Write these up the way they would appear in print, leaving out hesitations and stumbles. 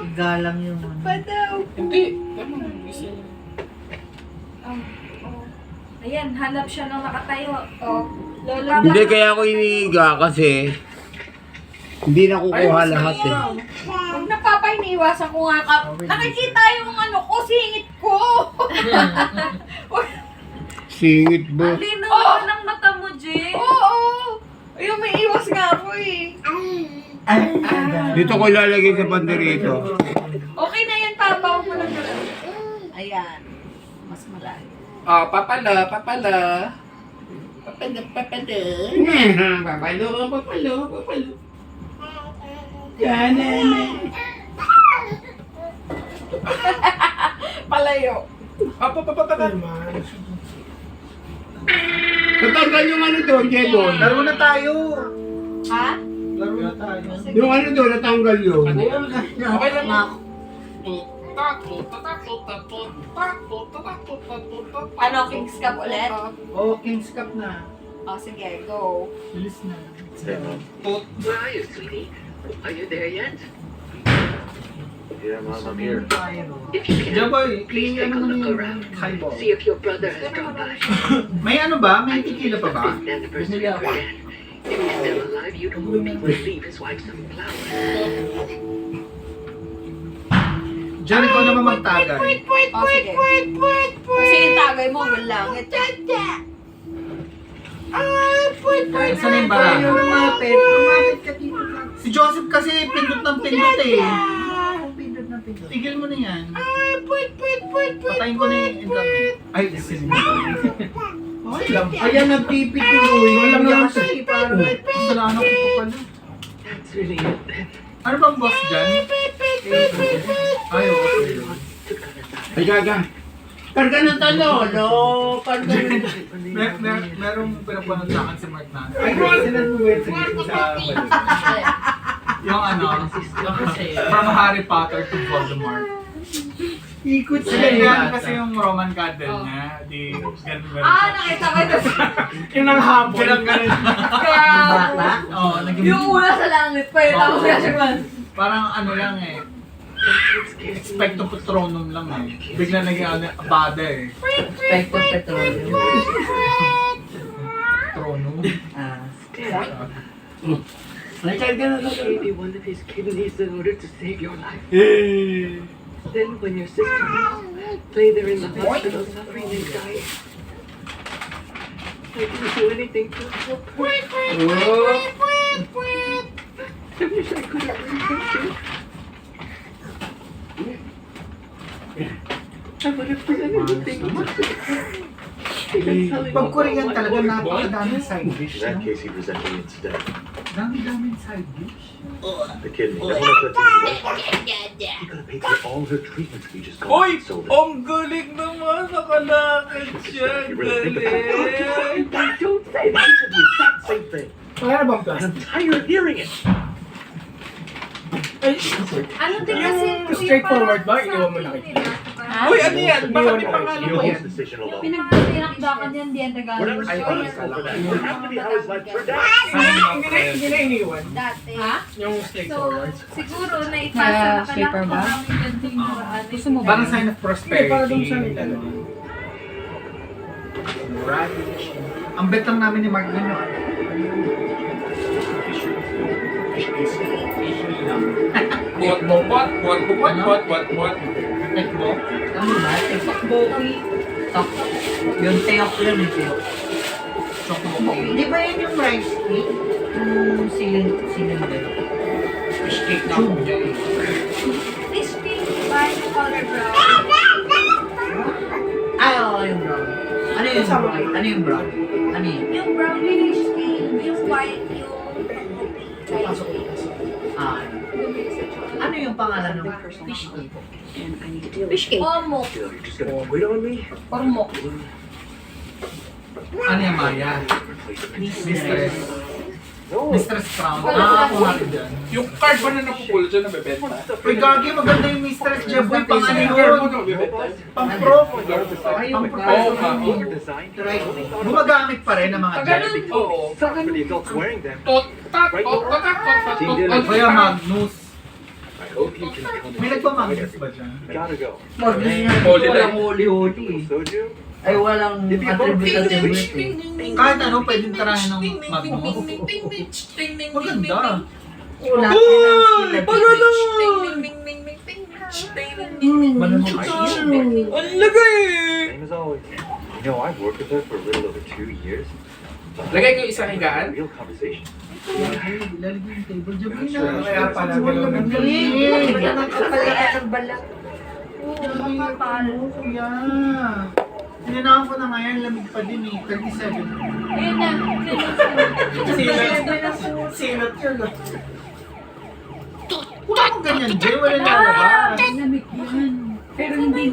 igalang yung ano. Padaw. Hindi. Tama. Isa yun. Ayan, hanap siya nung nakatayo. Oh. Lola. Hindi kaya ako iniiga kasi hindi nakukuha lahat eh. Huwag napapainiwasan ko nga ka. Nakikita yung ano ko, singit ko. Singit ba? Ang linaw naman ng mata mo, Jay. Oo. Ayun, may iwas nga ako eh. Dito ko ilalagay sa banderito. Okay na yan, Papa. Huwag mo lang galaw. Ayan. Mas malayo. Ah, papala. Papalo. Palayo. Natanggal yung ano doon, Jebon. Laro na tayo. Ha? Laro na tayo. Yung ano doon, natanggal yun. Okay lang na. Ano, King's Cup ulit? Oh, King's Cup na. Oh, sige, go. Bilis na. Where are you, sweetie? Are you there yet? Yeah, Mom, I'm here. If you can, Jaboy, please take a ano look yung around. highball? See if your brother has dropped by. May ano ba? May tequila pa ba? It's the anniversary of her death. If he's still alive, you'd hope he would leave his wife some flowers. Diyan ikaw naman magtagay. Oh, sige. Kasi yung tagay mo, walangit. Saan na yung baraha? Lumapit ka dito. Si Joseph kasi pindot ng pindot eh. Pindot ng pindot. Tigil mo na yan. Patayin ko na yung internet. Ay, ayan, nagpipituloy. Walang yan kasi. Kasalanan ko pa pala. That's really it then. Ano bang boss dyan? Ay, okay. Ay, gaga. Karga ng talolo. Karga ng... Merong pinapanood sa akin si Mark na. Ay, sinanuwet sa yung ano, from Harry Potter to Voldemort. Ikot Sila yan kasi yung Roman candle niya. Di, ganun. Nakita ko ito. Yung nanghabol. Ganun. Grabe. Oo, naging... Yung una sa langit pa yun. Ako siya siya man. Parang ano lang eh. Expecto Patronum lang eh. Bigla naging ano, abada eh. Spectre Petroleum. Patronum. Nakarga na Gave you one of his kidneys in order to save your life. Then when your sister lay there in the hospital suffering and dying, I didn't do anything to help her. I wish I could have reached you. I would have done anything to Pag Korean talaga napakadaming side dish. In that No? case, he presents me instead. Dami-daming side dish. The kidney. That one I put to the He could have paid for all her treatments we just got. Uy! So Ang galing naman! Nakalakad siya! you really think Galing! Don't say that. He said the exact same thing. Ano bang And I'm tired of hearing it. Ano din kasi straightforward ba? Iniwan mo na kita. Uy, ano yan? Baka may pangalan mo yan. His decision alone. pinagdakan yan diyan taga. Whatever Ay, Scott ay, is for that, ay, it has to be how his life turned out. Hindi na iniwan. Dati. Yung So, straightforward. siguro na ipasa na Sleeper kailangan ba? namin ganito yung paraan. Gusto mo ba? Parang sign of prosperity. Hindi, para dun sa nila. Radish. Ang bet lang namin ni Mark nun yun. What? Tekbo. Ano ba? Tekbo. Yung teok yun, yung teok. Di ba yun yung rice cake? Yung cylinder. Fish cake na ako dyan. Fish cake by color brown. Ay, oo, yung brown. Ano yung brown? Ano yung brown? Ano yun? Yung brown fish cake, yung white, yung Ano yung pangalan ng fish cake? Fish cake. Omo. You're just gonna quit on me? Ormok. Ano yung Maya? Mistress. Mistress Crown. Ako nga rin dyan. Yung card ba na napupulot dyan nabibenta? Uy, gagi, maganda yung Mistress Jeboy. Pang ano Sticker mo yun? nabibenta? Pang pro. Ay, Pang yung professional. Design? Gumagamit pa rin ng mga dyan. Oo. For the adults wearing them. Tot. Kuya Magnus. Hope you can come May and nagpamangis ba dyan? gotta go. Walang huli-huli. Soju? Ay, walang attribute. Kahit ano, pwedeng tarahin ng Magnus. Maganda. Wala ka ng skill at Malamang Ang lagay! Same as always. You know, I've worked with her for a little over 2 years. Lagay ko yung isang higaan. Real conversation. Ilalagay yung table dyan. I'm sure I'm Kaya sure pala, it's galaw ng Wala nang kapalakan ng balat. Kuya. Tinanahan ko na ngayon, lamig pa din eh. 37. Ayun na. Sinat yun. Wala akong ganyan, Jay. Wala lalabas. Lamig yan. Pero hindi.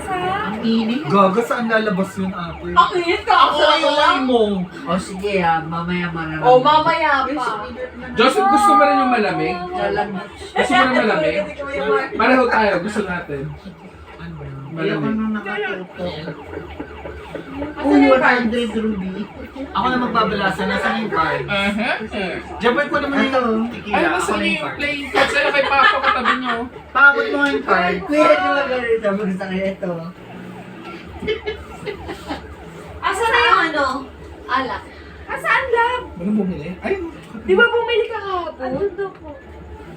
Ang init. Gaga, saan lalabas yun, ate? Pakit ka ako lang. mo. O sige mamaya marami. O, mamaya pa. Joseph, gusto mo rin yung malamig? Lalamig. Gusto mo rin malamig? Pareho tayo, gusto natin. Ayoko Malamig. nung nakatutok. Uy, 100 Ruby. Ako na magbabalasan. Nasaan yung card? Jaboy ko naman yung tequila. Ay, Ako nasa na niyo yung yung card. playing cards? Ano kay Papa katabi niyo? Pakot mo nga yung card. Kuya, di ba ganito? Gusto ko ito. Asan na yung ano? Alak. Asaan lab? Ano bumili? Ay, Di ba bumili ka kahapon? Ano daw po?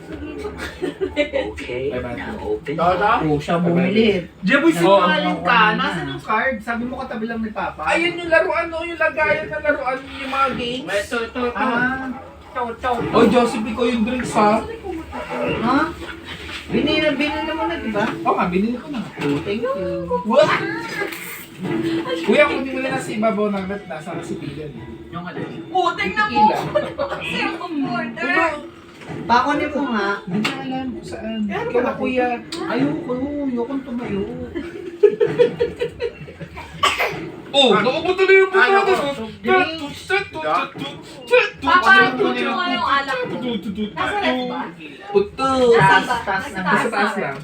Okay, Bye-bye. now open. Dada? Oh, siya bumili. Jaboy, sinungaling Oo. ka. Nasaan yung card? Sabi mo katabi lang ni Papa. Ayun yung laruan, no? Yung lagayan na laruan yung mga games. Ito. Ah, Oh, Joseph, ikaw yung drinks, ha? Ha? Binili mo na, di ba? Oo nga, binili ko na. Thank you. What? Kuya, kung di mo na nasa ibabaw ng rat, nasa kasipigan. yung alin. Puting na mo. Tequila. Sa'yo kong border. Pakunin mo nga. Hindi na alam kung saan. Kaya na, kuya. Ayokong tumayo. Oh, naupo tuloy yung buto. Ayoko. Papa, tuto nga yung alak ko. Nasa ref ba? Puto. Taas Nasa ng Nasa taas lang.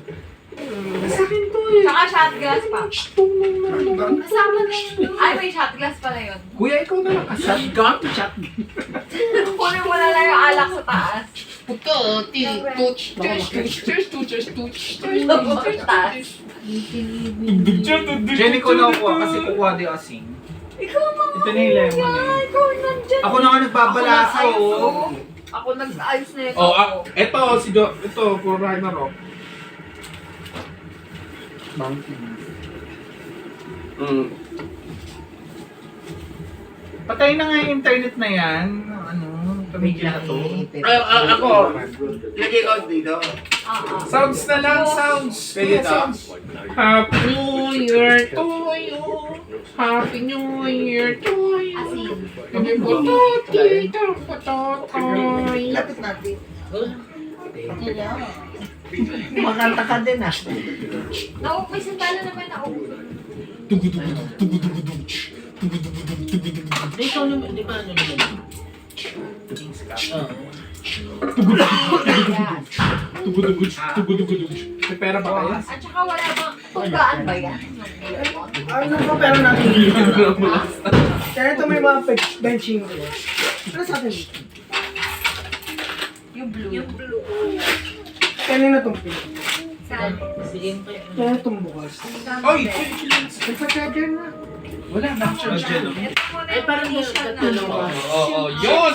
Tsaka shot glass pa. Kasama na yun. Ay, may shot glass pala yun. Kuya, ikaw na lang kasi. Shotgun? Kunin mo na lang yung alak sa taas. Puto, Taas. Jenny ko na kuha kasi kukuha di asing. Ikaw na. Ito na yung lemon eh. Ikaw nandyan. Ako na nga nagbabalasa oh. Ako nag-ayos na ito. Oh, eto, ito, puro Ragnarok. Patay na nga yung internet na yan. Ano, pamigil na to. Ako, lagay ko dito. Oo. Sounds na lang, sounds. Pwede to? Sounds. Happy New Year to you. Happy New Year to you. Asin. Kami pototito, pototoy. Lapit natin. Makanta ka din ah. May sandala naman ako. May pera ba kayo? At saka wala bang tunggaan ba yan? Ano ba pero natin Kaya ito may mga benching ko. Ano sa atin? Yung blue. Kanina itong pin. Saan? Kaya itong bukas. Oy! Nagpa-charger na. Wala na. Ito muna yung condition na. Oo, yun!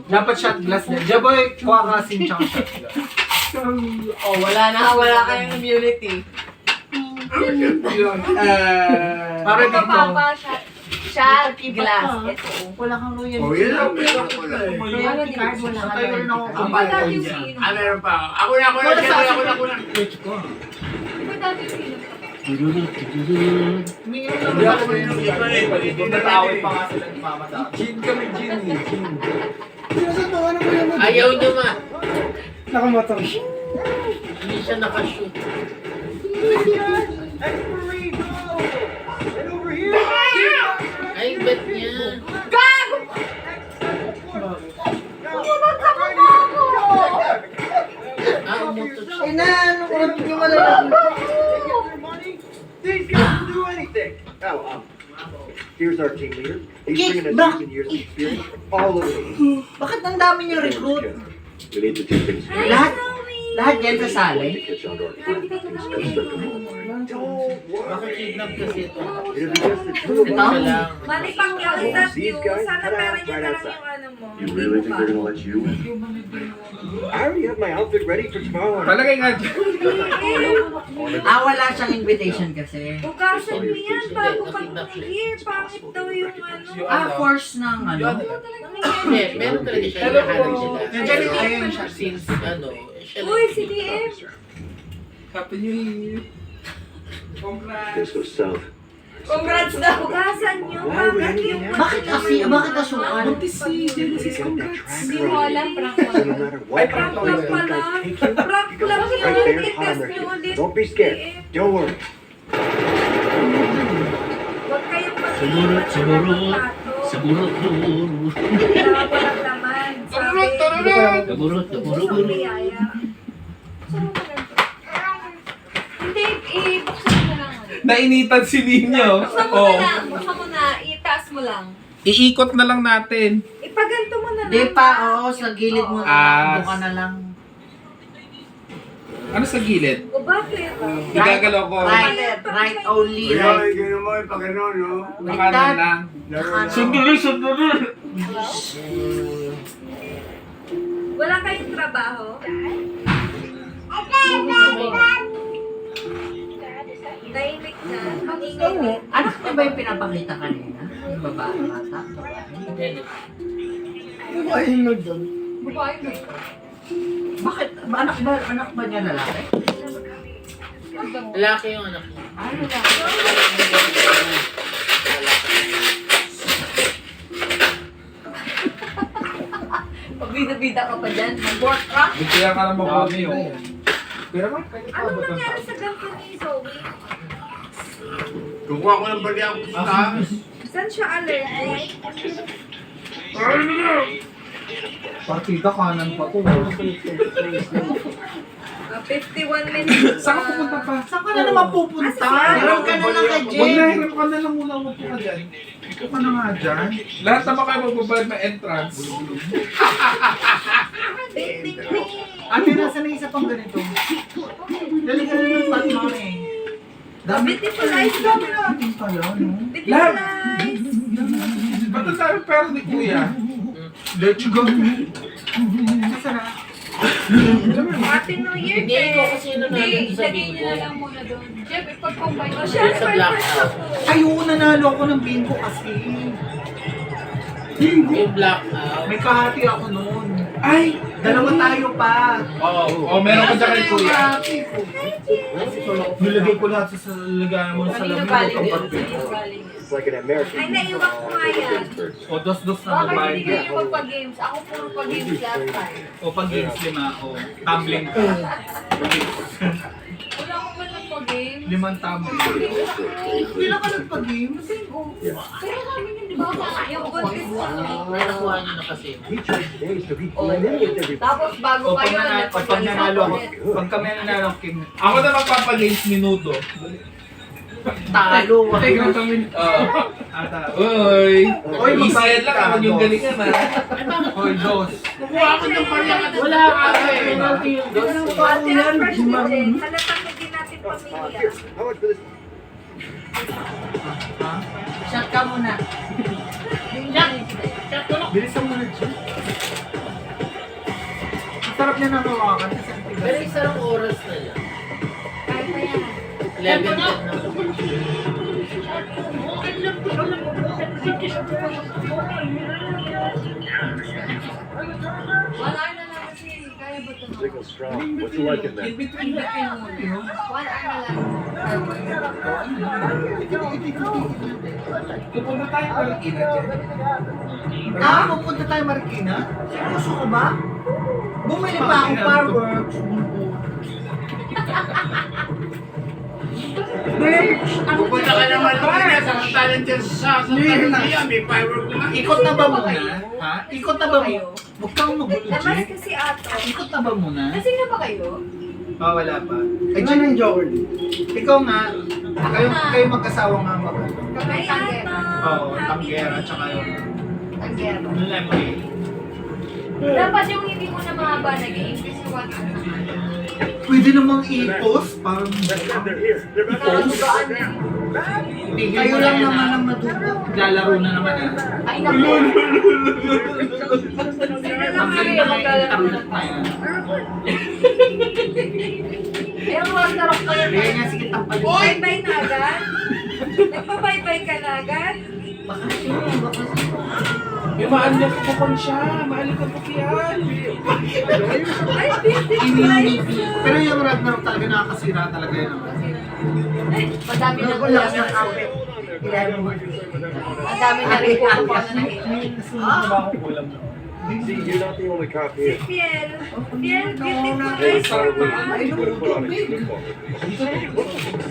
Dapat shot glass din. Jaboy, kuha ka asing tsaka shot glass. Oh, wala kayong immunity. Para dito. Papa, shot glass. Ito. Wala kang loyalty. Oh, yun lang. Loyalty card, wala ka Tayo rin ako. Di ba dati yung sino? Meron pa. Ako na. Switch ko. Di ba dati yung sino? Hindi ako natawid pa nga sila ni Mama sa akin. Gin kami, gin eh. Gin. Sinasatawa na ko yung mag- Ayaw niyo ma. Nakamotor. Hindi siya nakashoot. Ay, bet niya. Inaano ko lang yung malalaki. These guys can do anything. Oh, here's our team leader. He's bringing us years and years of experience all over the world. Bakit ang dami niyo recruit? We need to do things fast. Lahat yan We sasali. need to catch on to our plan. Expect them to Makikidnap kasi ito. It'll be just the two of Ito us. lang. Manny Pacquiao, is that you? Sana pera niya na lang yung ano mo. You really think they're gonna let you in? I already have my outfit ready for tomorrow. Palagay nga dyan. Wala siyang invitation kasi. Bukasan mo yan bago pag New Year. Pangit daw yung ano. Force ng ano. Hindi, meron talaga siya. Hinahanap sila. Nandiyan ayun siya since ano. Uy, si DM. Happy New Year. Congrats. Things go south. Congrats na. Bukasan nyo. Bakit yung Bakit asukan? Hindi mo alam, prank mo. So no matter what Prank happens, lang these pala. guys take you. Prank lang Right yun. there, hot on I-test their nyo ulit. heels. Don't be scared. Don't worry. Huwag kayong Siguro. Siguro. Walang laman. Sabi. Isang biyaya. Hindi, buksan mo lang. Nainitan si Ninyo. Buksan mo na lang. Buksan mo na. Itaas mo lang. Iikot na lang natin. Ipaganto mo na lang. Di pa, oo, sa gilid mo na lang. Doon ka na lang. Ano sa gilid? O bakit? Igagalaw ko. Right only, right. Ganun mo, pag ano, no? Nakanan lang. Sunduli. Wala kayong trabaho? Tahimik na. Ang ingay mo. Anak mo ba yung pinapakita kanina? Yung babae mata? Mahinod doon. Babae mo. Bakit? Anak ba niya lalaki? Lalaki yung anak niya. Ano na? Pabida-bida ka pa dyan. Mag-work ka. Bigyan ka na mabuti yun. Pero Anong nangyari sa ganito ni Zoe? Kukuha ko ng bali ako sa taas. Saan siya allergic? Partida kanan pa to. 51 minutes. Saan ka pupunta pa? Saan ka na naman pupunta? Hiram ka na lang kay Huwag Jen. na, hiram ka na lang muna. Huwag ka dyan. Ito ka na nga dyan. Lahat naman kayo magbabayad ng entrance. Ding, ding, ding. Ate, nasa na isa pang ganito. Dali ka na ng pat mami. Beautiful-ized ka Dami natin pala, no? Beautiful-ized. Ba't ang dami pera ni Kuya? Let's go. Nasa na? Happy New Year, Hindi ko te. kasi ano na Hindi, dito sa ilagay nyo na lang muna doon. Jeff, ipag-combine mo. Siya, Sa black first out. ako. Ay, oo, nanalo ako ng bingo kasi. Yung black out. May kahati ako noon. Ay, dalawa tayo pa. Oo, meron ka dyan kay Kuya. Nilagay ko lahat sa lagayan mo sa Kanino lamin. galing yun? Kapag Kanino galing yun? It's like an American. Ay, naiwan ko nga yan. o dos-dos na Bakit babae. hindi kayo magpa-games? Ako puro pa-games last time. O pag games 5 o tumbling. Wala ko pa lang pa-games. 5 tumbling. Hindi lang ka nagpag-games. Pero namin yun, di ba? Yung buntis ko. May nakuha niyo na kasi. We chose days to be blended with everybody. Tapos bago O pag kayo, nanalo ako, pag kami nanalo ako, Kim, Ako na magpapagames minuto. talo. Tingnan kami. Ata. Uy! Uy, Easy lang ako yung galingan ha. Hoy, dos. Kukuha ako ng pariyakan. Wala ka penalty yung dos. Ate, ang first ko din. Halatang hindi natin pamilya. Here, how much for this? Ha? Shot ka muna. Bilisan mo na dyan. Masarap niya nang hawakan kasi ang tigas. Pero isang oras na yan. Kaya pa yan. 11 na. Wala na lang kasi. Kaya ba ito? Signal strong. What's it like in there? Between the kayo muna. 1 hour na lang. Pupunta tayo pa rin ina dyan. Pupunta tayo Marikina? Seryoso ka ba? Bumili pa akong fireworks. Pupunta ka naman Marikina, samantalang dyan sa Tanzania, may fireworks na. Ikot na ba muna? Ha? Ikot na ba muna? Huwag kang magulo, Labas Jay. kasi ato. Ikot na ba muna? Lasing na ba kayo? Wala pa. Ay, dyan ang joker. Ikaw nga, kayo mag-asawa nga mag-ano. Kamay ato. Oo, tanggera, tsaka yung Tanggero. lemonade. Dapat yung hindi mo na ba nag-i-increase yung 1 Pwede namang i-post, parang They're here. They're back. Nakalugaan na. tigil Kayo mo lang yan, naman ah. ang matuto. Naglalaro na naman yan. Ay, naku. Ang galing na may internet na yan. Ay, ang masarap ka Kaya yan. nga, sige, tampalin. Bye-bye na agad? Nagpa-bye-bye ka na agad? Maalikot ko pa siya. Maalikot ko yan. Ay, beautiful Immunity. Pero yung Ragnarok talaga nakakasira talaga yun. Madami na Wala ulam. ng outfit. Madami na rin pupukuha na See, you're not the only cop here. Fiel. Fiel, beautiful Hey, eyes sorry, naman. you could have put on a uniform.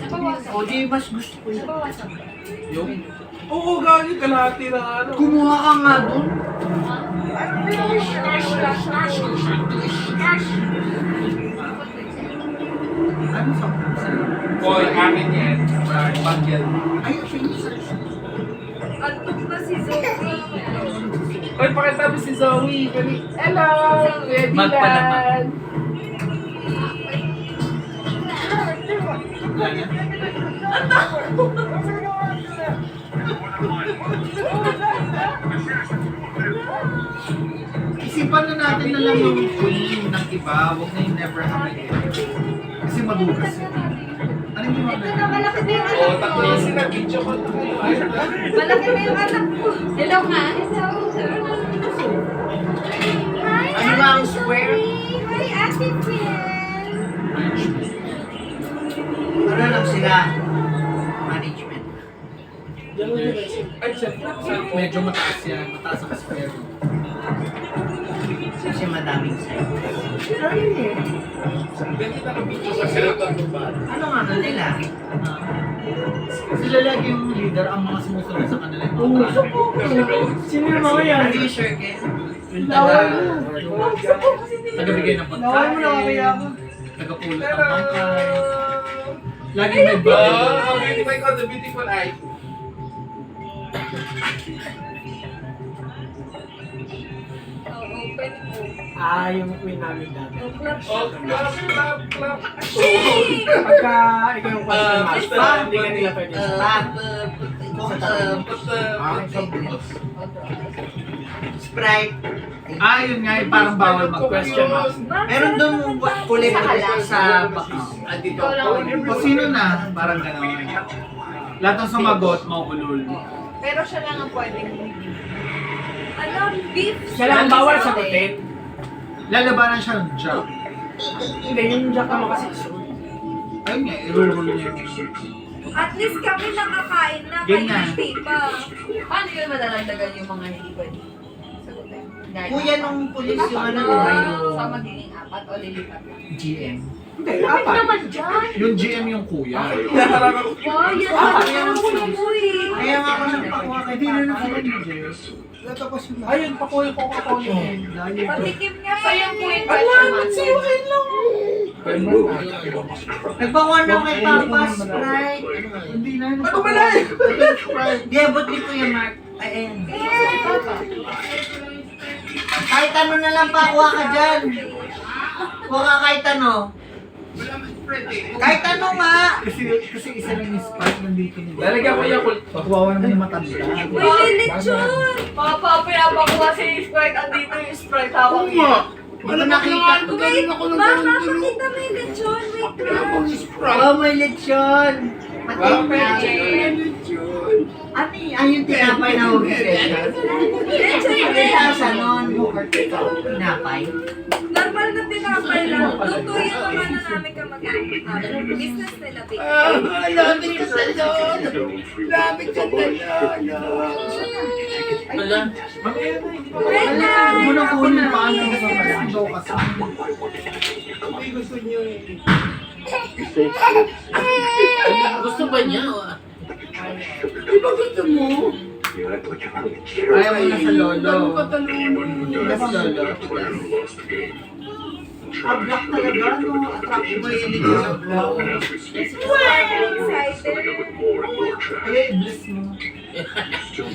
Nabawasan. O, di mas gusto ko yun. Nabawasan. Yung? Oo, galing kalahati ng ano. Kumuha ka nga dun. Ano sa Oy, akin yan. Bagel. Ay, actually, Antok na si Zoe. Oy, pakita mo si Zoe. Hello! Ready Magpalaman. lang. Isipan na natin na lang yung queen ng iba, huwag na yung never have again. Kasi madugas yun. Ano yung mga Ito na, malaki na yung Oo, anak takbo ko. yung sinag-video ko. Malaki na yung anak ko. Hello nga. Hello. Hi, Ano ba ang square? Hi, Ate Fiel. Ano lang sila? Management. Ay, siya. medyo mataas yan, mataas ang square. Kasi madaming side. Ganito naka-video sa silakan mo ba? Ano nga ano nila? Sila lagi yung leader, ang mga sumusunod sa kanila yung mga tao. Sino yung mga yan? Ano yung circle? Yung taga-bigay ng Nawal mo na kaya ako. taga-pulot ng bangkay. Lagi may bagay. Oh, beautiful ko, the beautiful eye. Open po. Yung queen namin dati. Oh, clap, clap, clap. Pagka ikaw yung question master, hindi ka nila pwede. Sprite. Yun nga, yung parang bawal mag-question mark. Meron doon kulay sa box. Andito. O sino na? Parang gano'n. Lahat ng sumagot, mauulol. Pero siya lang ang pwedeng ano, beef. Siya lang ang bawal sa kutin. Lalabanan siya ng job. Hindi, yung jack naman kasi suit. Ayun nga, irurul niya yung At least kami nakakain na, Yun kayo nga. hindi pa. Paano yun madadagdagan yung mga hindi pwede? Sagutin. Dahil- Kuya nung pulis yung ano, Sa yung magiging 4 o lilipat na? GM. Hindi, apat. Yung GM yung kuya. Wow, yan ang gusto mo eh. Kaya nga ako nagpakuha kay Hindi na Papa. naman yung GM. Natapos yun. Ayun, pakuha ko ako yun. Patikim niya pa So yung yung queen queen. question Nagpakuha na ako kay Papa, Sprite. Hindi na. Ano ba na? Di, abot ni Kuya Mark. Ay, ayun. Kahit ano na lang pakuha ka dyan. Kuha ka kahit ano. Kahit ano nga. Kasi isa lang yung spot nandito nila. Lalagyan ko yung kulto. Kawawa naman yung matanda. Uy, may lechon. Papa, pinapakuha si Sprite. Andito yung Sprite. Hawak niya. Hindi ko nakita. Wait, mama, pakita may lechon. Wait lang. Oh, may lechon. Wow, Ano yung tinapay na huwag special? Lechon Ano din. yung sa nun? Tinapay? Normal na tinapay lang. Tutuyin naman na namin ka mag-ano. Business nila, babe. Lapit ka sa lon! Lapit ka sa lon! Wala. Mamaya na, hindi pa. Wait lang. Huwag mo na kunin yung paano sa daw kasi. Gusto niyo eh. Gusto ba niya? You act like you're really Ayaw mo na sa lolo. Yes, lolo. Black talaga, no? Attractive mo yung lechon. Excited. Kaya i-bless mo.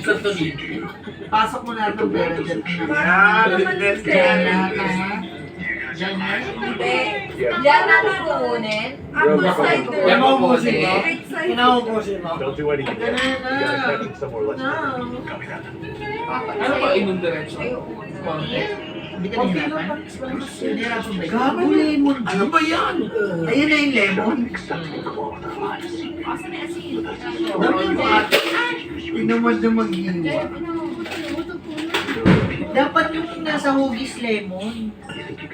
Sa tuloy. Pasok mo lahat ng pera dyan. Naman Dyan lahat ha. Diyan. Hindi. Yan natin kukunin. Apple cider. Yan mo ubusin mo? Favorite cider. Inaubusin mo. Don't do anything. You gotta type it somewhere less. Copy that. Ano ba inom diretso? Konti. Hindi ka nahihirapan? Nahihirapan ba? Gago lemon. Ano ba yan? Ayun na yung lemon. Acceptable for all of their lives. Asan na asin? Dami yung mga... Tinamad na mag-iwa. Dapat yung nasa hugis lemon.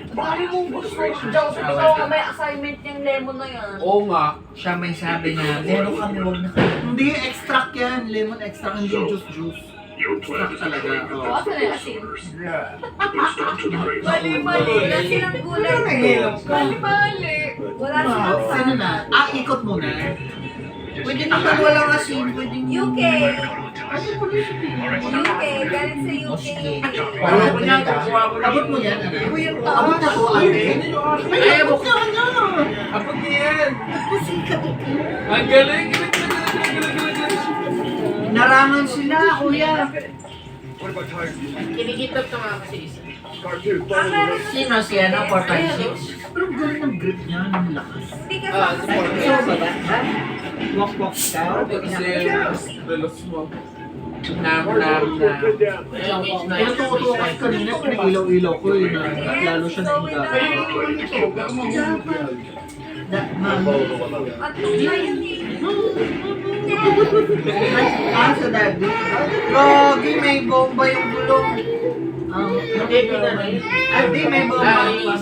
Ang dami mong gusto. Joseph, ikaw ka may assignment yung lemon na yan. Oo nga. Siya may sabi na, meron kami, huwag na kami. Hindi, extract yan. Lemon extract, hindi juice. Your plan is to train the O, asan na asin? first. Then start to the race. Mali-mali. Wala silang gulay. Mali-mali. Wala silang Ano na? Ikot mo na. Pwede naman walang asin. Pwede UK. Ano po rin siya? UK. Galing sa UK. Wala ko niya. Abot mo yan. Abot na ko. Ay, abot na niya. Abot niyan. Ang galing. Narangan sila, kuya. Kinikitab ka nga kasi isa. Sino siya na 456? Pero galing ng grip niya, ng lakas. Hindi ka Ah, sa So, ba? Walk ka? Kasi dalos mo. Nam. Kaya tukutuwa kasi kanina, pinag-ilaw-ilaw ko eh. Lalo siya na At ngayon sa daddy. Gogi, may bomba yung gulong. Hindi, may bomba yung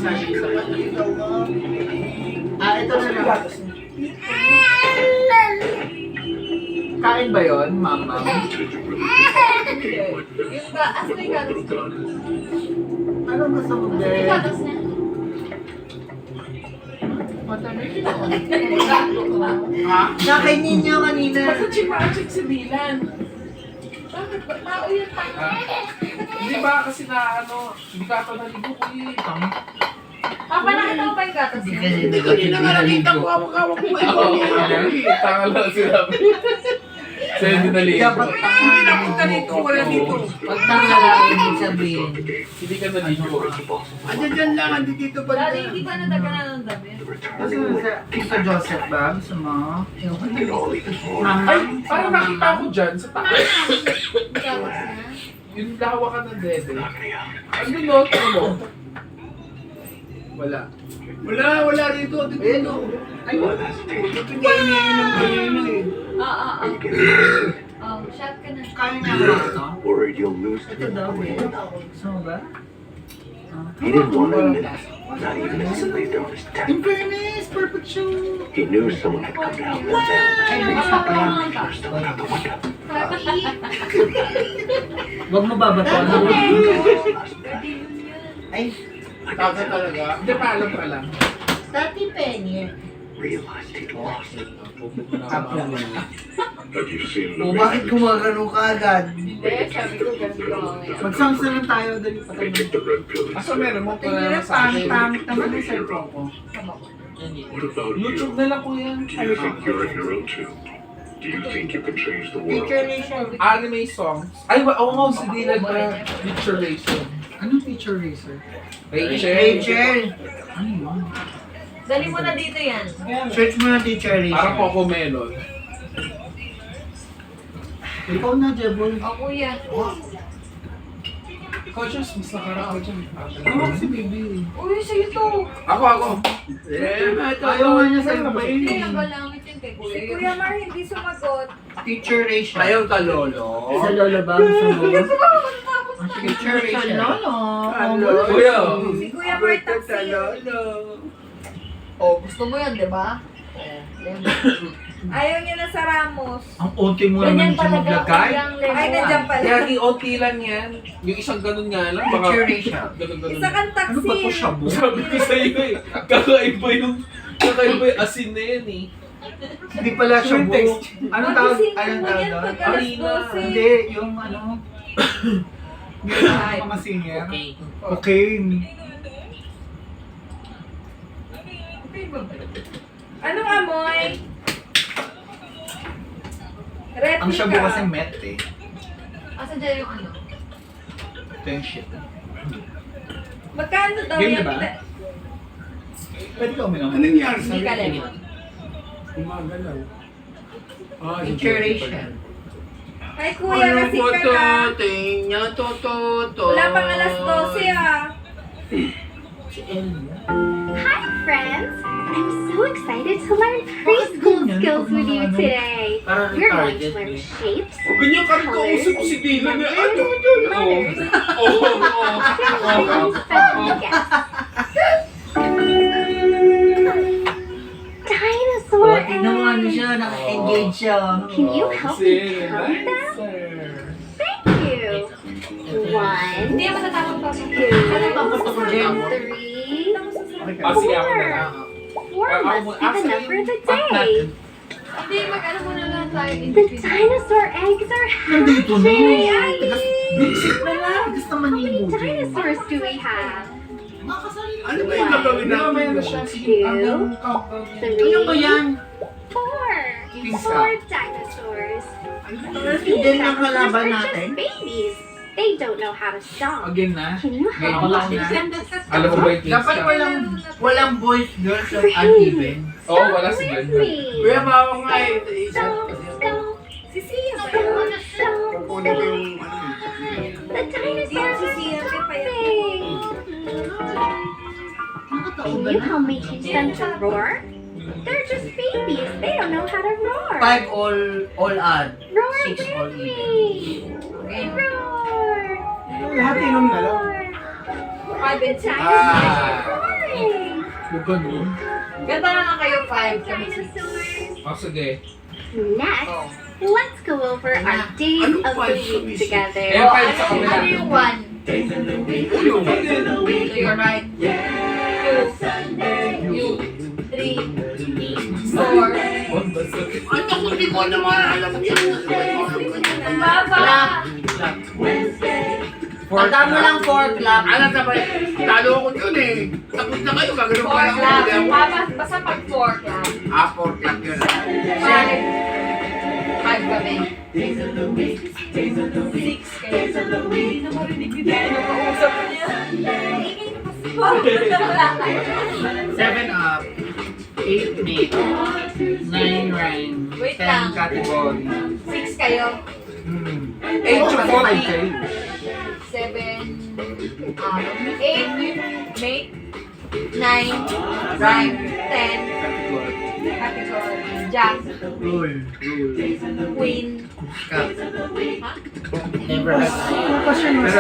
ito na lang. Kain ba yun, mama? Yung asan na yung gatas? Ano gusto mo, Asan na yung Beth? gatas niya? Nakain ninyo kanina. Bakit si Magic si Dylan? Bakit ba? Tao yun, tao. Hindi ba kasi na ano, hindi ka pa naligo ko eh. Papa, nakita mo ba yung gatas niya? Hindi na nga nakita ko, hawak-hawak ko. Tanga lang sinabi. Sa'yo din naligo. Dapat Hindi na punta dito, wala dito. pagtanga lang ibig sabihin. Hindi ka naligo. Dyan lang, hindi dito pa. Dati hindi pa nadaganan ng damit. Gusto mo sa Tito Joseph ba? Gusto mo? Get all even more. Ay, parang nakita ko dyan sa taas. Yung gatas niya. Yung lawa ka ng dede. Ano no? Ano mo? Wala. Wala dito. Dito. Ay, pinainom ko yun eh. Oh, shot ka na. Kaya niya ba ito? Worried you'll lose Ito daw eh. Gusto mo ba? He didn't want to admit it. Not even if he laid down his In tent. fairness, perfect show. He knew someone had come to help them there. Ay, bukas na pa yan. First, out the window. Huwag mo babatuan. Ay, Taga talaga. Hindi, paalam ka lang. Tati Penny. Realized he'd lost it. Have you seen the O bakit gumagano ka agad? Hindi, sabi ko ganito lang yan. Mag-songs na lang tayo. Dali pa tayo. Take the red pill. Aso meron mo pala naman sa akin. Naman yung cellphone ko. What about YouTube you? na lang ko yan. Do you think you're a hero too? Do you think you can change the world? Anime songs. Ay, oo, si Dylan ba? Picturation. Anong feature racer? Rachel. Rachel! Ano yun? Dali mo na dito yan. Search mo na teacher Rachel. Parang Coco Melon. Ikaw na, Jebol. O, kuya. Coaches, mas nakaraan dyan. Ako si Bibi. Uy, sa'yo to. Ako. Ayaw nga niya sa'yo ba Hindi, yun? nagalamit yun kay Si kuya. Kuya Mar hindi sumagot. Teacher Rachel. Ayaw ka, Lolo. Sa Lola ba? Gusto mo? Tapos na. Teacher Rachel. Lolo. Kuya. Si Kuya Mar taksi. Oh, gusto mo yan, di ba? Ayaw niya na sa Ramos. Ang unti mo Ganyan naman siya talaga maglagay. kulang lemon. Ay, nandiyan pala. Kaya onti lang yan. Yung isang ganun nga lang. Baka Teacher Rachel. ganun-ganun. Isa kang taksi. Ano ba to, shabu? Sabi ko sa iyo eh. Kakaiba yung asin na yan eh. Hindi pala siya buo. Anong tawag? Magising Anong mo tawag yan doon? pag alas Arena. 12. Hindi, yung ano. Hindi yung mga senior. Cocaine. Anong amoy? Replica. Ang shabu kasi met eh. Asan dyan yung ano? Ito yung shit. Magkano daw Game yan? na ba? Pwede ka uminom. Anong nangyari sa Hindi ka lemon. Gumagalaw. Picturation. Ay, kuya, kasi ka na. Wala pang alas 12 ah. Hi, friends! I'm so excited to learn preschool skills with you today. Parang We're going to retarded. learn shapes, Ganyan ka rin kausap si Dylan. numbers, Ano? letters, Oo. and spelling guess. Dinosaur Oh, tignan mo ano siya, naka-engage siya. Can you help me count them? Thank you. 1, Hindi naman natakot pa. 2, Ano pa gusto ko dyan? 3, Sige, ako na lang. 4 must be the number of the day. Hindi, mag-ano muna lang tayo. The dinosaur eggs are Nandito na. hatching! Basic na lang. Gusto naman How many yung movie. dinosaurs do we have? Ano ba yung gagawin namin? Two, Ano ba yan? 4 dinosaurs. Din ang kalaban These are natin. just babies. They don't know how to stomp. Again na? Can you Ngayon help lang me na. teach them this? Alam mo ba yung kids Dapat ka? walang boys, girls, at uneven. Oo, wala si With Glenn. me. Kuya, bawa nga eh. Stomp, stomp, Si Sia ba stomp, yun? stomp, Kukunin ko yung stomp. ano. The dinosaurs Si are Sia, pa yan. stomping. Can you help me teach them to roar? They're just babies. They don't know how to roar. 5 all odd. Roar 6 all with even. me. Roar. Lahat inom na lang. Roar. Five and The six. dinosaurs are roaring. Ganun. Ganda na lang kayo, 5. Dinosaurs. Oh, sige. Next, let's go over our days Anong of the five week sumisip? together. Eh, five sa kabila. Ano yung 1? Ulo. So you're right. 2. You. 3. 4. Ano kung di ko naman alam yun? Baba! Tanda mo lang 4 clap. Alam ka ba, talo ako yun eh. Tapos na kayo, gagano'n 4 pa lang clap. ako. Basta pag 4 clap. 4 clap yun. 5 kami. 6 kayo. Hindi na marinig ni Dino. Nakausap ko niya. 7 up, 8 mate, 9 rhyme, Wait 10 lang. category. 6 kayo. 8 to 40 kayo. 7. 8. Mate. 9. Rhyme. 10. Category. Jack. Rule. Queen. Never had. Pero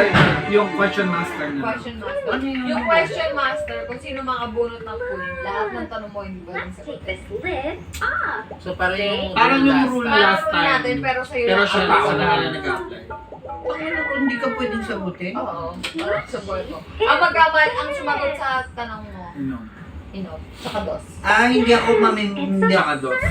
yung question master na. Question master. Yung question master, kung sino makabunot ng queen, lahat ng tanong mo hindi ba rin Let's sagot. take this lid off. So parang yung Parang yung rule last Parang natin, time. pero sa'yo Pero lang siya ang lang tao. na nag-apply. hindi ka pwedeng sagutin. Oo, parang sa boy ko. Ang magkamal, ang sumagot sa tanong mo, Ano? tsaka dos. Hindi ako mamimindi.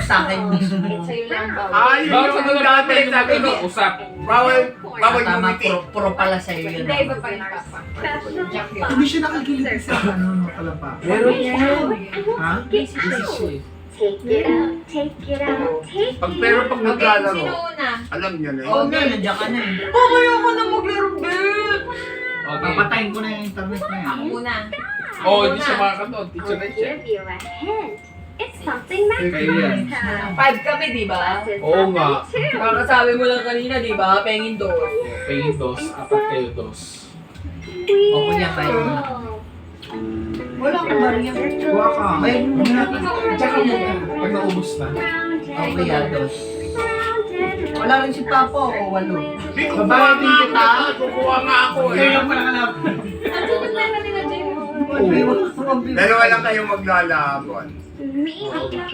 Sa akin mismo. Sa'yo lang bawal. Yun Bawal ka yung na dati, lang sabi ko, usap. bawal Tama, gumiti. puro pala sa'yo yun. Hindi, iba pa yung papa. Special Jack yun. Hindi siya nakakilig sa ano, makalapa. Meron Ha? Get out. Take it out, take it out, take Pag, it pero out. pag Okay, naglalaro, sino una? alam niya na Oo yun. nga, nandiyan ka na eh. Mamaya ko na maglaro, babe! Okay. Papatayin ko na yung internet na yan. Ako muna. Oh, hindi siya makakanood. Teacher I'll na siya. give you a hint. It's something Kayo yan. magical. 5 kami, di ba? It's Oo nga. something too. Kakasabi mo lang kanina, di ba? Pengin dos. Pengin dos. Apat kayo dos. O kuya, kayo na. Wala akong barya. Kuha ka. Ay, Tsaka muna. Pag naubos na. o kuya, dos. Wala rin si Papa o 8. Hindi, kukuha nga kita. Kukuha nga ako eh. Kaya lang pala kalap. Ano ba na nila, Jay? Dalawa lang kayo maglalaban.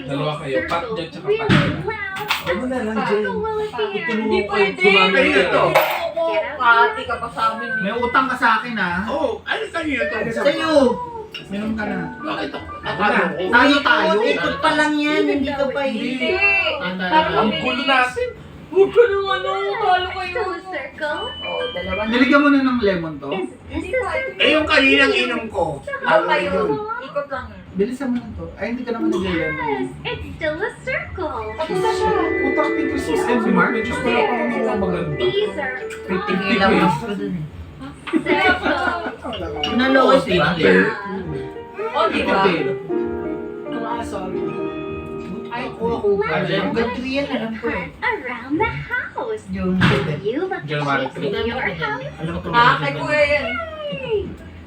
Dalawa kayo. Pat dyan tsaka pat Really dyan. loud. Ano na lang, Jay? How will it be? Hindi pwede. Kayo ito. Kati ka pa sa amin. May utang ka sa akin ha. Oo, ano kanina to? Sa'yo. Minum ka na. Bakit ako? Tayo. Ikot pa lang yan, hindi ka pa Hindi. Ang gulo natin. Huwag ka nung ano, talo kayo. So a circle. Oh, dalawa na. Niligyan mo na ng lemon to. Is Hindi this pa. a Eh, yung kaninang inom ko. Ako kayo. Ikot lang. Bilisan mo na to. Ay, hindi ka naman nag-lemon. Yes, it's still a circle. Tapos na siya. Utak ni Christmas and si Mark. Wala pa akong mga maganda. These are Tingin lang ako dun eh. circles. Naloko si Oh, di ba? Okay. sorry. Ay, ako. Hanggang 3 yan, alam ko eh. Around the house. Yung You look January chic in your house. Alam ko Kay kuya yan. Hey,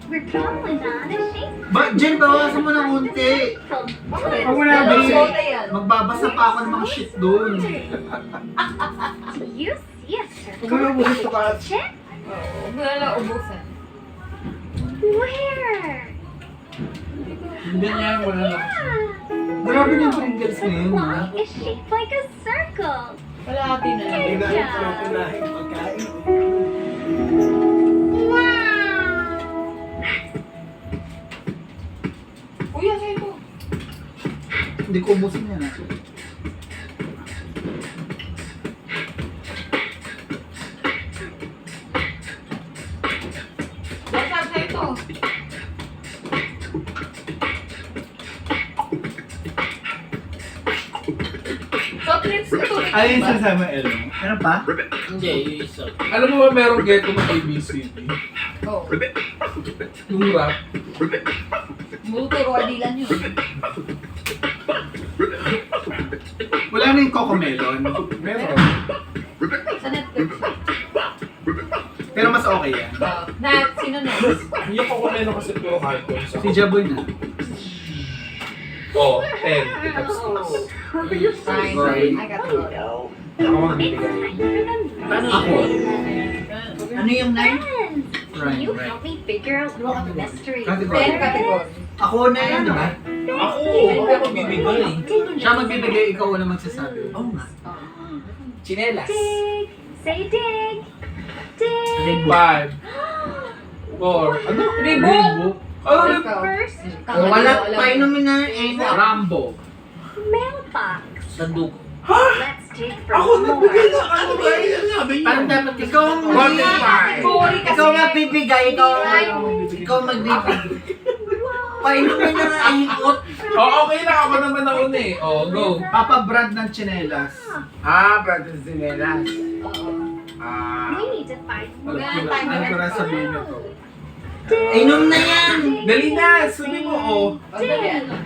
we're going on a shape. Jen, bawasan mo ng unti. Huwag mo na Dalawang busy. bote yan. Magbabasa pa ako ng mga shit doon. Do you see a Huwag mo na circle busy in to the ka. kitchen? Huwag mo na lang ubusan. Where? Hindi niya, wala lang. Grabe yung Pringles ngayon. Why is shaped like a circle? Wala atin na. Good Unahin ko job. unahin pagkain. Wow! Kuya, sa'yo to. Hindi ko ubusin yan. Basta sa'yo to. Soft drinks ito. Ay, yung sasama Elo. Meron pa? Hindi, yung isa. Alam mo ba merong ghetto ng ABCD? Oh. Yung rap. Multuro, adilan yun. Wala na yung Cocomelon. Meron. Sa Netflix. Pero mas okay yan. Sino next? Yung ako meron kasi puro cartoon sa... Si Jaboy na. Oh, 10. Fine. I got it. Ako magbibigay. Ako. Ano yung 9? Can you help me figure out the mystery? Category. Ten category. Ako na yan, di ba? Ako! Ako magbibigay. Siya magbibigay, ikaw na magsasabi. Oo nga. Chinelas. Dig. Say dig. Dig. 5. 4. Ano? Rebook. Ano? Ikaw. First, Wala pa inumin na Rambo. mailbox. Sanduk. Let's dig for Ako more. nagbigay na ano ba yun? Sabi niyo. Parang dapat ikaw ang Category kasi. ikaw magbibigay, ikaw magbibigay. Painumin na nga ikot. Oh, okay lang. Ako naman na una eh. Oh, go. Papa brand ng tsinelas. Brother Sinelas. We need to find more. Ano ko na sabihin na to? Inom na yan. Dali na. Sabi mo, oh. Pagdali, ano?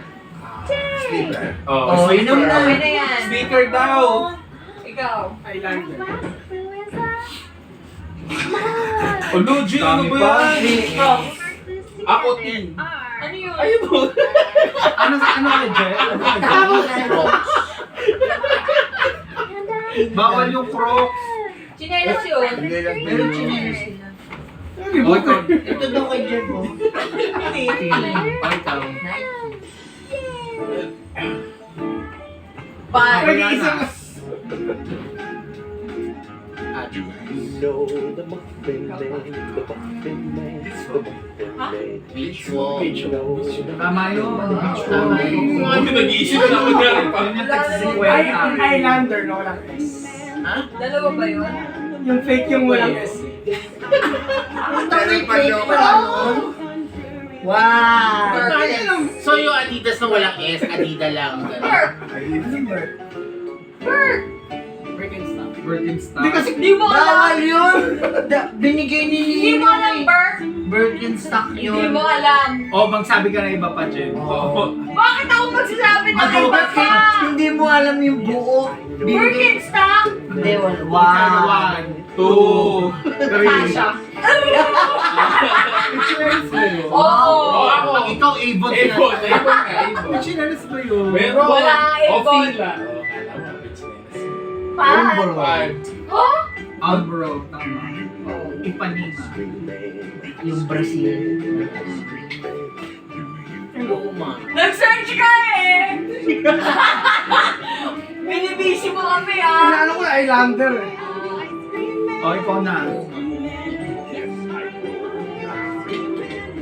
Sleeper. Oh, inom na. Okay na yan. Speaker daw. Ikaw. Eyeliner. Last clue is a Oh, Luigi, ano ba yan? Ako, team. Ano yun? Ayun mo. Ano kay Jen? Bawal yung Crocs. Chinelas yun. Meron chinelas sila. Oh, ikaw. Ito daw kay Jen mo. Oh, ikaw. Five. You know the muffin man, the muffin man, the muffin man. Beach wall. Tama yun. Tama yun. Ano, nag-iisip na ako na rin pa. Eyeliner na walang S. Dalawa ba yun? Yung fake yung walang S. Meron pa nun. Wow. So yung Adidas na walang S, Adidas lang. Bert! Birkenstock. Hindi kasi Di mo bawal alam. yun. Binigay ni Hindi mo alam, Bert! Birkenstock Hindi yun. mo alam. Oh, magsabi ka na iba pa, Jen. Bakit ako magsasabi ng iba Bakit pa? hindi mo alam yung buo? Birkenstock? Hindi, wala. Wow. 2. Kasha. Chinelas ba yun? Oo. ako. Pag ikaw, Avon Avon. Avon nga, Avon. Chinelas ba yun? Meron. Wala, O, Avon. fila. O, kala mo, may chinelas. Umbro. 5. Oh? Umbro, tama. Ipanema. Yung Brazil. Nag-search ka eh! Binibisi mo kami ah! Ano ko eyeliner eh. Oh, ikaw na.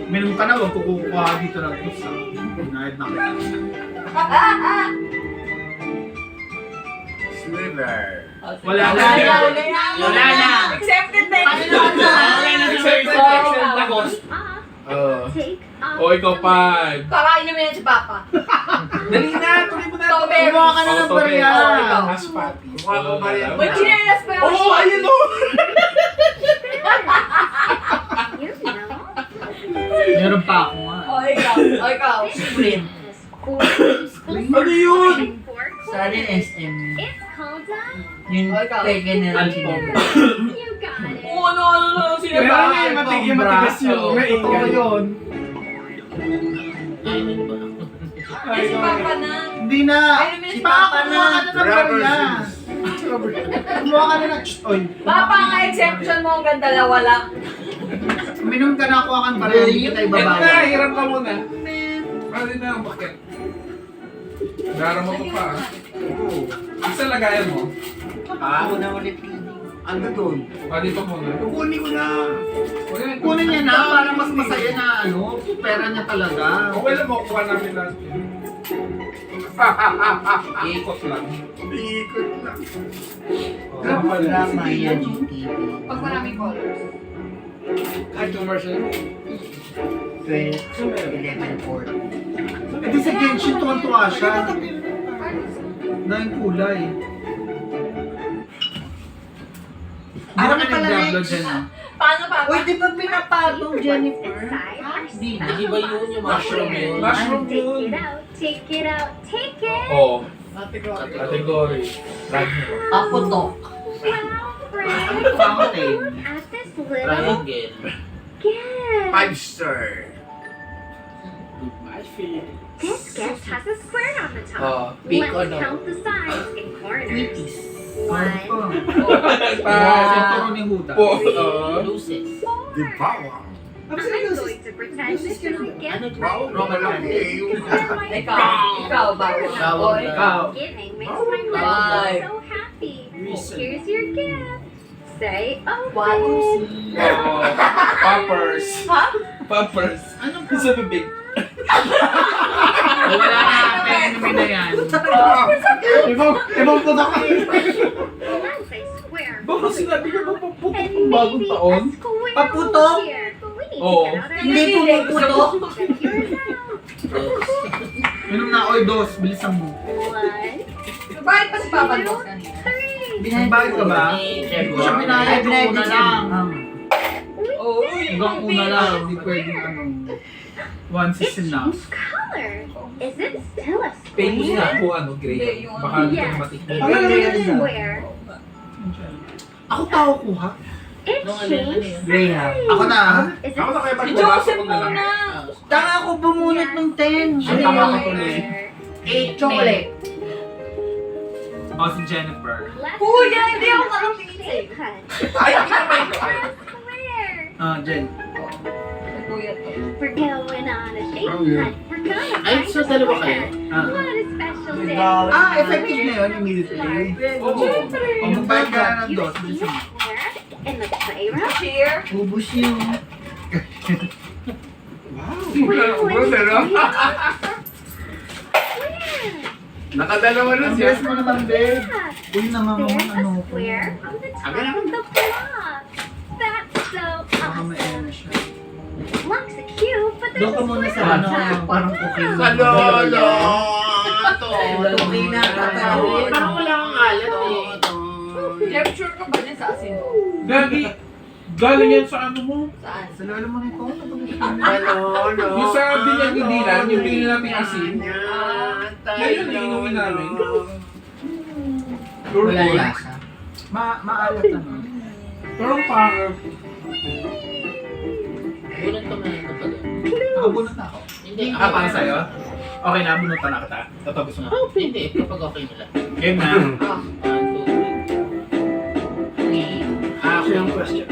Minum ka na, huwag kukuha dito ng pusa. Unahid na kita. Sliver. Wala na. Wala na! Accepted na yun! Accepted ako. Take off. O, ikaw 5. Kakain namin yan si Papa. Dali na, tuloy mo na. Strawberry. Kumuha ka na ng Oh, barya. strawberry. ikaw. Hash patties. Mukha ko ba yan? May chinelas pa yung Oo, ayun o. You know. Meron pa ako nga. O, ikaw. O, ikaw. Sprint. Or exclusive Ano yun? fork Sa atin SM. It's called Yung peke na lang You got it. Ano, Pero may matigil matigas yun. May Totoo yun. Ay, si Papa na. Hindi na. Ay, Pa, kumuha ka na ng barya. Kumuha ka na ng... Oy. Papa, ang exemption mo hanggang dalawa lang. Uminom ka na ako ang barya. Hindi kita Ito na, ibabaya. hirap ka muna. Pwede na, bakit? Dara mo to pa. Isa lagayan mo. Ako na ulit. Ano doon? Dito muna. Kukunin ko na. Kunin niya na para mas masaya na ano, pera niya talaga. Okay lang, makukuha namin lahat yun. Ikot lang. Ikot lang. Kapag drama yan, GTV. Pag maraming colors. Kahit commercial. 11:40. Eh di sa Genshin tuwan-tuwa siya. Na yung kulay. Hindi na ka nag-download dyan ah. Paano, Papa? Uy, di ba pinapatong Jennifer? Inside are Di ba yun yung mushroom yun? Mushroom Take yun. it out, take it out, take it. Oo. Category. Paputok. Wow, friend. Fountain. At this little gift. 5-star. This gift has a square on the top. Big Let's count the sides and corners. Ano 1, pa? Sa turo ni Huda. four. Di ba? Wow. I'm going to pretend this is a gift. Wow, naman Ikaw, bawal. Ikaw. Giving makes my heart so happy. Here's your gift. Say open. Poppers. Ha? Poppers. Ano Sa bibig. Wala na, enemy na yan. Ibang putok ka. That's a square. Baka sinabi ka ba paputok And ng bagong maybe taon? a square Paputok? here. But we need Oo. to get out our Hindi pumuputok. Check yours out. Minum na oy, dos. Bilisan mo. So, 1, bakit pa si Papa Dos kanina? 3. Nagbayad ka ba? Hindi ko siya binayad. Hanggang una lang. Oh, Hanggang una lang. Hindi pwedeng ano. Once is It's enough. new color. Is it still a Pink square? na ako, ano, gray. Hindi, yung Baka hindi Yes, ko matikman. it Ano is yan? a square. Ako tao kuha. It shapes. Graham. Ako na. Is it Ako na kaya Si pagbabasa Joseph ko na lang. muna. Tanga ako bumunot ng 10. Ay, tama ka tuloy. Chocolate. O, si Jennifer. Kuya, hindi ako nakapili. Ay, hindi ka ba ito? Square. Ah, Jen. Kuya to. We're going on a shape hunt. We're gonna Ay, find so a dalawa square. kayo? Ah. What a special day. Ah, effective na yun immediately. Oo. O, magbayad ka na ng You dos. see Bilisan a mo. square in the playroom? Cheer. Ubus yun. Nakadalawa na Ang siya. best mo naman, babe. Yeah. Uy, nangangaman There's a ano ko. square on the top of the block. That's so Baka awesome. may-ano siya. Looks cute, but there's Doon ka a muna square sa on ano, top. parang okay. Sa lolo. Okay na, tatawin. Parang wala kang alat eh. Jeff, sure ka ba din sa asin mo? Gagi, galing yan sa ano mo. Saan? Sa lolo mo na ito. Lolo. Yung sa binyag-dilan, yung binili namin asin. Ngayon, iinumin namin. Wala lasa. Maalat naman. Pero parang, Bunot ka muna ito pala. Nakabunot na ako. Hindi. Para sa'yo? Okay na, bunutan na kita. Tatapos mo. Hindi, kapag okay mo lang. Game na. 1, 2, 3. Ako yung question.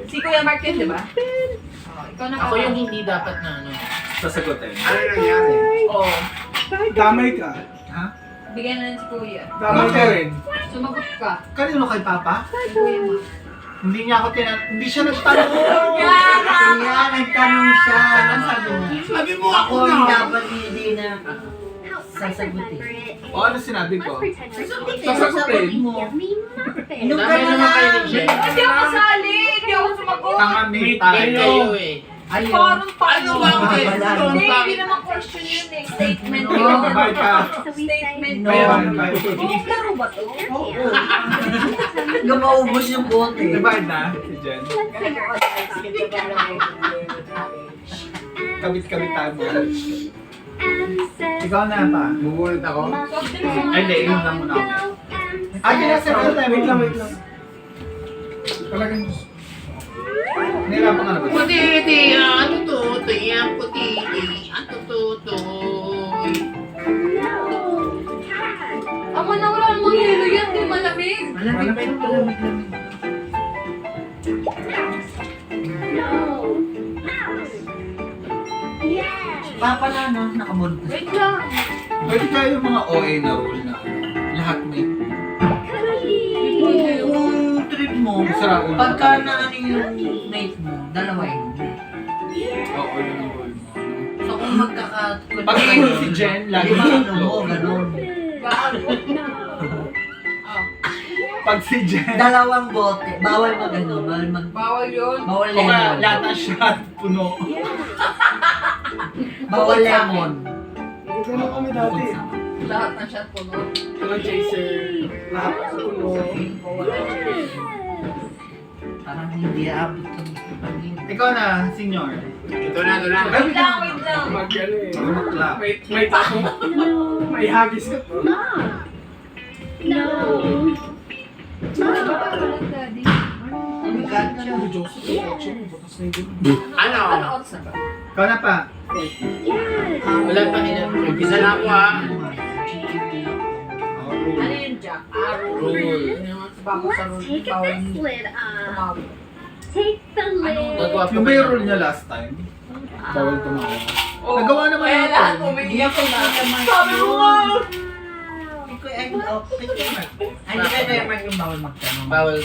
Si Kuya Mark yun, di ba? Oh, ikaw na Ako yung hindi dapat na ano. Sasagutin. Ano nangyari? Oo. Damay ka. Ha? Bigyan na si Kuya. Damay ka rin. Sumagot ka. Kanino kay Papa? Si Kuya Mark. Hindi niya ako hindi siya nagtanong. Kaya nagtanong siya. Ano sabi niya? Sabi mo Ako ako ang na. dapat hindi na How I sasagutin. remember it. O ano sinabi Let's ko? pretend we're sasagutin mo. Give me muffin. Inom ka Dami na naman kayo lang. ni Jen. Hindi ako kasali. Hindi ako sumagot. Tanga may Meet tayo. kayo eh. Ayun. Parang pa. Ano ba ang question? Hindi naman question yun eh. Statement Oo, yun. babay ka. So we say, Statement No. yun. Babay. Oo, laro ba to? Hanggang maubos yung bote. Diba na? Si Jen. Let's figure out Kabit-kabit tayo mo. Ikaw na pa. Bubunot ako? Ay, hindi. Inom lang muna ako. Settle tayo. Wait lang. Talagang Nahirapan ka na ba? Puti-ti, ano to? Tingnan puti-ti, ano to? Amo na wala namang hilo yan, di malamig. Malamig pa yung malamig. Papa na, no? Nakabuntis. Wait lang. Pwede kayo yung mga OA na rule na lahat may Kung trip mo, sara ulo. pagka na ano yung mate mo, dalawa yun. Oo, yun ang rule mo. So kung magkakakwento Pag iinom si Jen, lagi lagi mo ano mo, ganun. Pag si Jen, Dalawang bote, bawal mag-ano, Bawal yun. bawal o kaya lemon. lata shot, puno. Bawal lemon. Ganun kami dati. Lahat na siya puno. Mga chaser. Lahat sa puno. Parang hindi abot yung pagiging. Ikaw na, senior. Ito na. Wait lang. Mag ano eh. Maklap. May tapong. May hagis ka. Daddy. Ano? Ano odds na ba? Ikaw na pa. Wala pa nila. Umpisa na ako ha. Ano yung Jack? Rule. Bago sa Let's rule. take Bawal this lid off. tumawag. Take the lid. Nagawa pa Yung may rule niya last time, bawal tumawa. Nagawa naman Kaya natin. lahat umiiyak ko na. Sabi mo nga! Ay, hindi kayo Mark yung bawal magtanong. Bawal.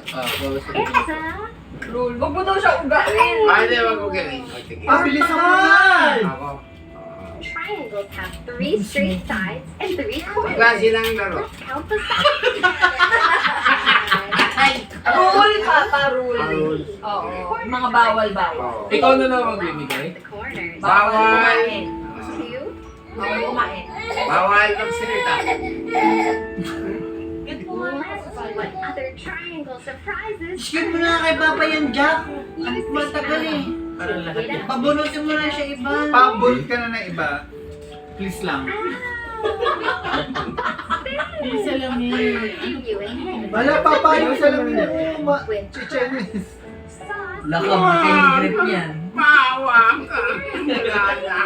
Bawal sa It's a Rule. Wag mo daw siya ugain. Hindi, wag ko galing. Sige. Bilisan mo na! Ako. triangles have 3 straight sides and 3 corners. Klase lang laro. Let's count the sides. Rule, Papa, rule. Rule. Oo. Mga bawal. Oo. Ikaw na lang magbibigay. The corners. Bawal. kumain. 2. Bawal kumain. Bawal magsalita. Let's see what other triangle surprises. Skip mo na kay Papa yan, Jack. Ang matagal eh. Para lahat yan. Pabunutin mo na siya iba. Pa-bolt ka na ng iba. Please lang. Isa lang Give yun. you a hint. Wala pa pa yung salamin niya. With Chichenes. sauce. Wala ka makigrip yan. Maawa ka. Nalala.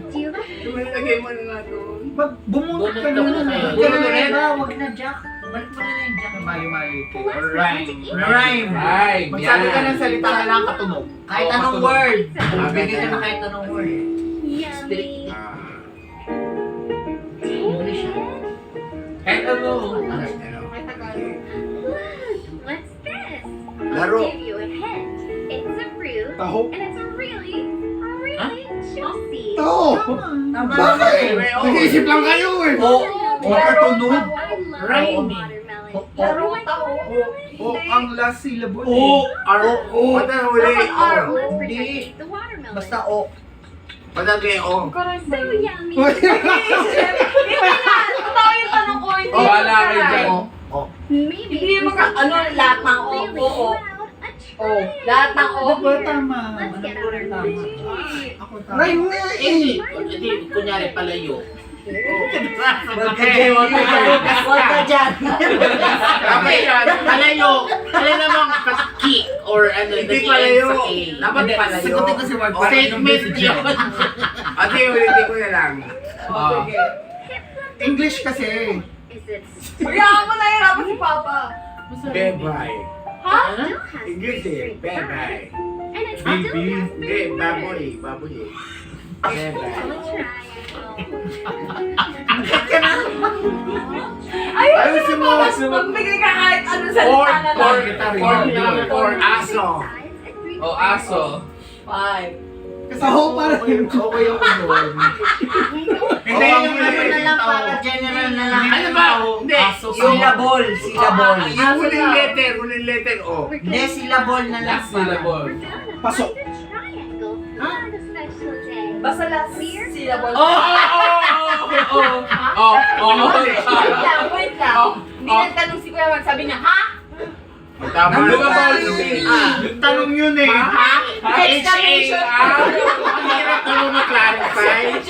Do you like Tumilagay mo na nga doon. Bumunot ka na Bunot na. ako Huwag ka na na iba, huwag na Jack. Balik mo na yung Jack. Mali-mali. Or Let's rhyme. Rhyme. Rhyme. Magsabi ka ng salita na lang katunog. Kahit Oo, anong katunog. word. Bigay ka na kahit anong word. yummy? English ah. Kahit ano. What's this? Laro. I'll give you a hint. It's a fruit, Taho. and it's really juicy. Taho. Tama Bakit? naman eh. Nag-iisip lang kayo eh. O katunog. I love Rhyme. watermelon. Laro tao. O ang last syllable. O. Ba't ang huli? Let's O. pretend to eat the watermelon. Basta O. Ba't ang may O? So yummy. Totoo yung tanong ko. Hindi Oh, wala yung kayo dyan. try. Maybe Hindi this maka- is ano, lahat ng O, really O, O. well, a Oh, triangle. lahat ng O. Diba tama? Let's get out our magic. Ako tama. Rhyme nga eh. Hindi, kunyari palayo. Huwag ka dyan. Huwag ka dyan. Tama yan. Palayo. Alam naman, kick or ano, Hindi nag-i-end palayo. sa A. Dapat palayo. Sagutin ko si Mark. Statement yun. Ate, ulitin ko na lang. Sige. English kasi. Is it Hayaan mo na hirapan si Papa. Bebay. Ha? still has English 3 eh. straight sides, Bebay. and it still Baby. has Hindi, baboy. Baboy eh. Bebay. Ayusin mo. Magbigay ka kahit ano salita na lang. Or aso. O aso. 5. Taho para rin. Okay ako doon. Hindi, yung ano na lang para general na lang. Ano ba? Hindi. Syllable. Syllable. Yung huling letter O. Hindi, syllable na lang. Last syllable. Pasok. Basta last syllable. Wait lang. Hindi nagtanong si Kuya Juan. Sabi niya, ha? Tama. Nandun ba? ka ba? Tanong yun eh. Exclamation. Ang hirap na mo mag-clarify.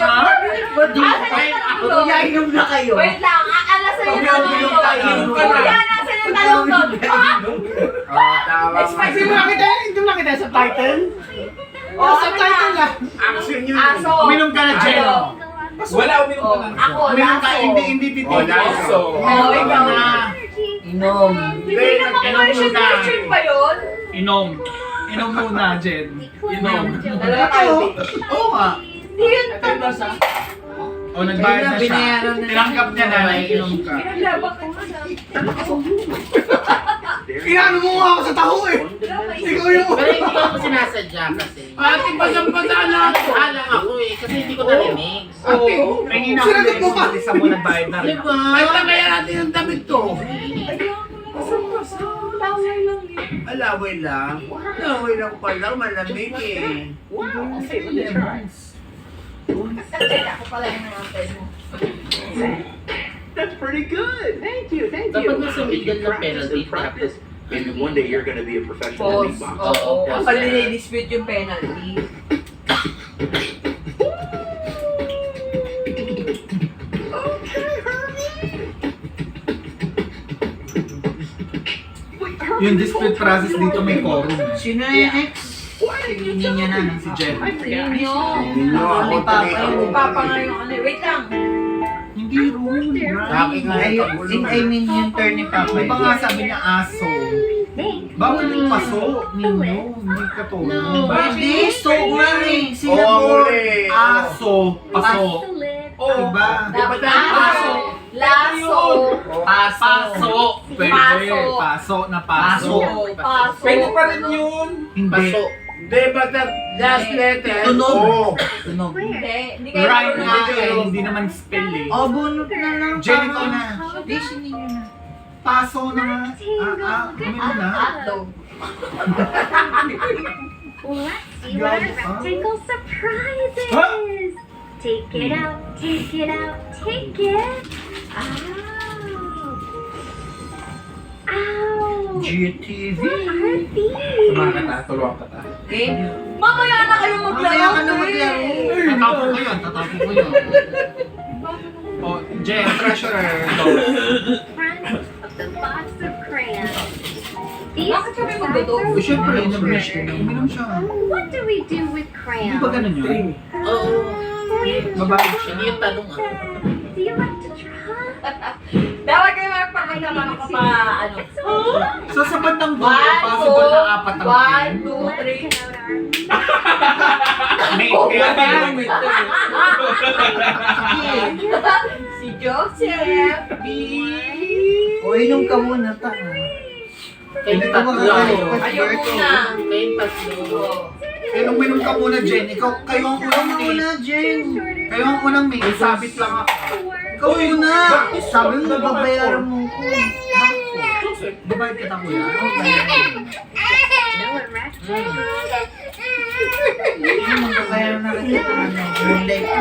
Kuya, inom na kayo. Wait lang, alasan yung talong Inom doon. ka na. Kuya, alasan yung talong doon. Oh, tama nga. Hindi mo nakita sa title? Oh, Sa title lang. Action yun. Aso. Uminom ka na, Jen. Wala, uminom ka na. Ako, Uminom ka, laso. hindi titigil. Oh, laso. Oh, ikaw na. Inom. Hindi naman version ba yun? Inom. Inom muna, Jen. Inom. Dalawa tayo. Oo nga. Hindi yun tanong. O, nagbayad na siya. Binayaran na Tinanggap niya na, inom ka. Pinaglabak ko nga. Inano mo nga ako sa taho eh. Ikaw yung... Pero hindi ko ako sinasadya kasi. Ate, pasang-pasa lang. Alang ako eh, kasi hindi ko narinig. Ate, pengin ako Sinagot mo pa. Isa mo nagbayad na rin. Diba? Ay, kaya natin ang damit to. Laway lang yun. Alaway lang. Alaway lang pala, malamig eh. Ako pala yung nangapay mo. That's pretty good. Thank you. Dapat may sumigil na penalty. Practice. Maybe one day you're gonna be a professional Pause. beatboxer. Oo. Kapag nililispute yung penalty. Yung dispute process dito may quorum. Sino yung next? Si Ninya na. Si Jen. Ninyo. Ninyo, ako Papa, talaga. Papa nga yung ano. Wait lang. Hindi rule, Sabi nga Ay, yung I mean yung turn ni Papa. Di ba nga sabi niya aso? Bawal yung paso ninyo, hindi ka to. Hindi, so man eh. Sila Oo, po. muli. Aso, paso. Diba? Dapat aso. Laso. Paso. Pwede. Paso. Paso na paso. Paso. Pwede pa rin yun. Hindi. Paso. Di ba last letter? Tunog. Oo. Tunog. Hindi. Hindi kayo Right nga marunong. eh, hindi naman spell eh. Oh, bunot na lang. Jen, ikaw na. Di, si Ninya na. Paso na nga. Uminom na. Hotdog. Let's see what our rectangle surprise is. Take it out, take it out, take it. Ow. GTV. What are these? Samahan ka ta, tulungan ka ta. Game? Mamaya na kayo maglaro. Mamaya ka na maglaro. Tatapo ko yun, tatapo ko yun. Oh, Jen, treasurer. Front of the box of crayons. These Bakit kami sides magdodog? are Eh, syempre, red. nag-brush ka na. Uminom siya. What do we do with Hindi crayons? ba ganun yun? Oo. Babae. Hindi yung tanong ah. Do you like to draw? Dapat kayo magpakita pa ako pa ano. So sa bandang dulo, One, possible na apat ang one, pin. two, Let's three. get out our May pin. Si Joseph. B. O, inom ka muna, ta. Kayong Ito ba tatlo. Ayaw muna. Kayong tatlo. Eh, nung minum ka muna, Jen. Kayo ang unang Ikaw may. muna, Jen. Kayo ang unang may. Sabit lang ako. Ikaw muna. Sabi mo, babayaran mo ko. Babayad kita kuya. no rectangle. Ano, babayaran na rin ito. Monday pa.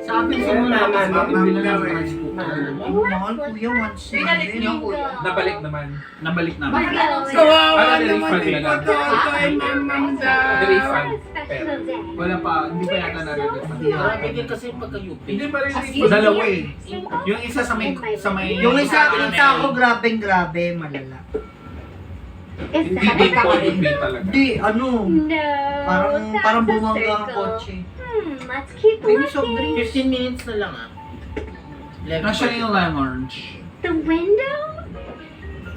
Sabi sa mga pabili lang ng rice cooker. Oh, mahal kuya, once. Pinalit niyo kuya. Nabalik naman. Nabalik namin. Kawawa Ano, naman refund si na lang. Pototoy, mamanda. Refund. Special day. Wala pa, hindi pa yata narinig. Marami din kasi pagka-UP. Hindi pa rin Dalawa eh. Yung isa sa may... Yung isa, kita ko, grabe, malala. Is Hindi that din po yung pay talaga. Di, ano, No. parang that's a bumangga ang circle. kotse. Let's keep Maybe soft looking. 15 minutes na lang ah. Nasya yung orange. The window?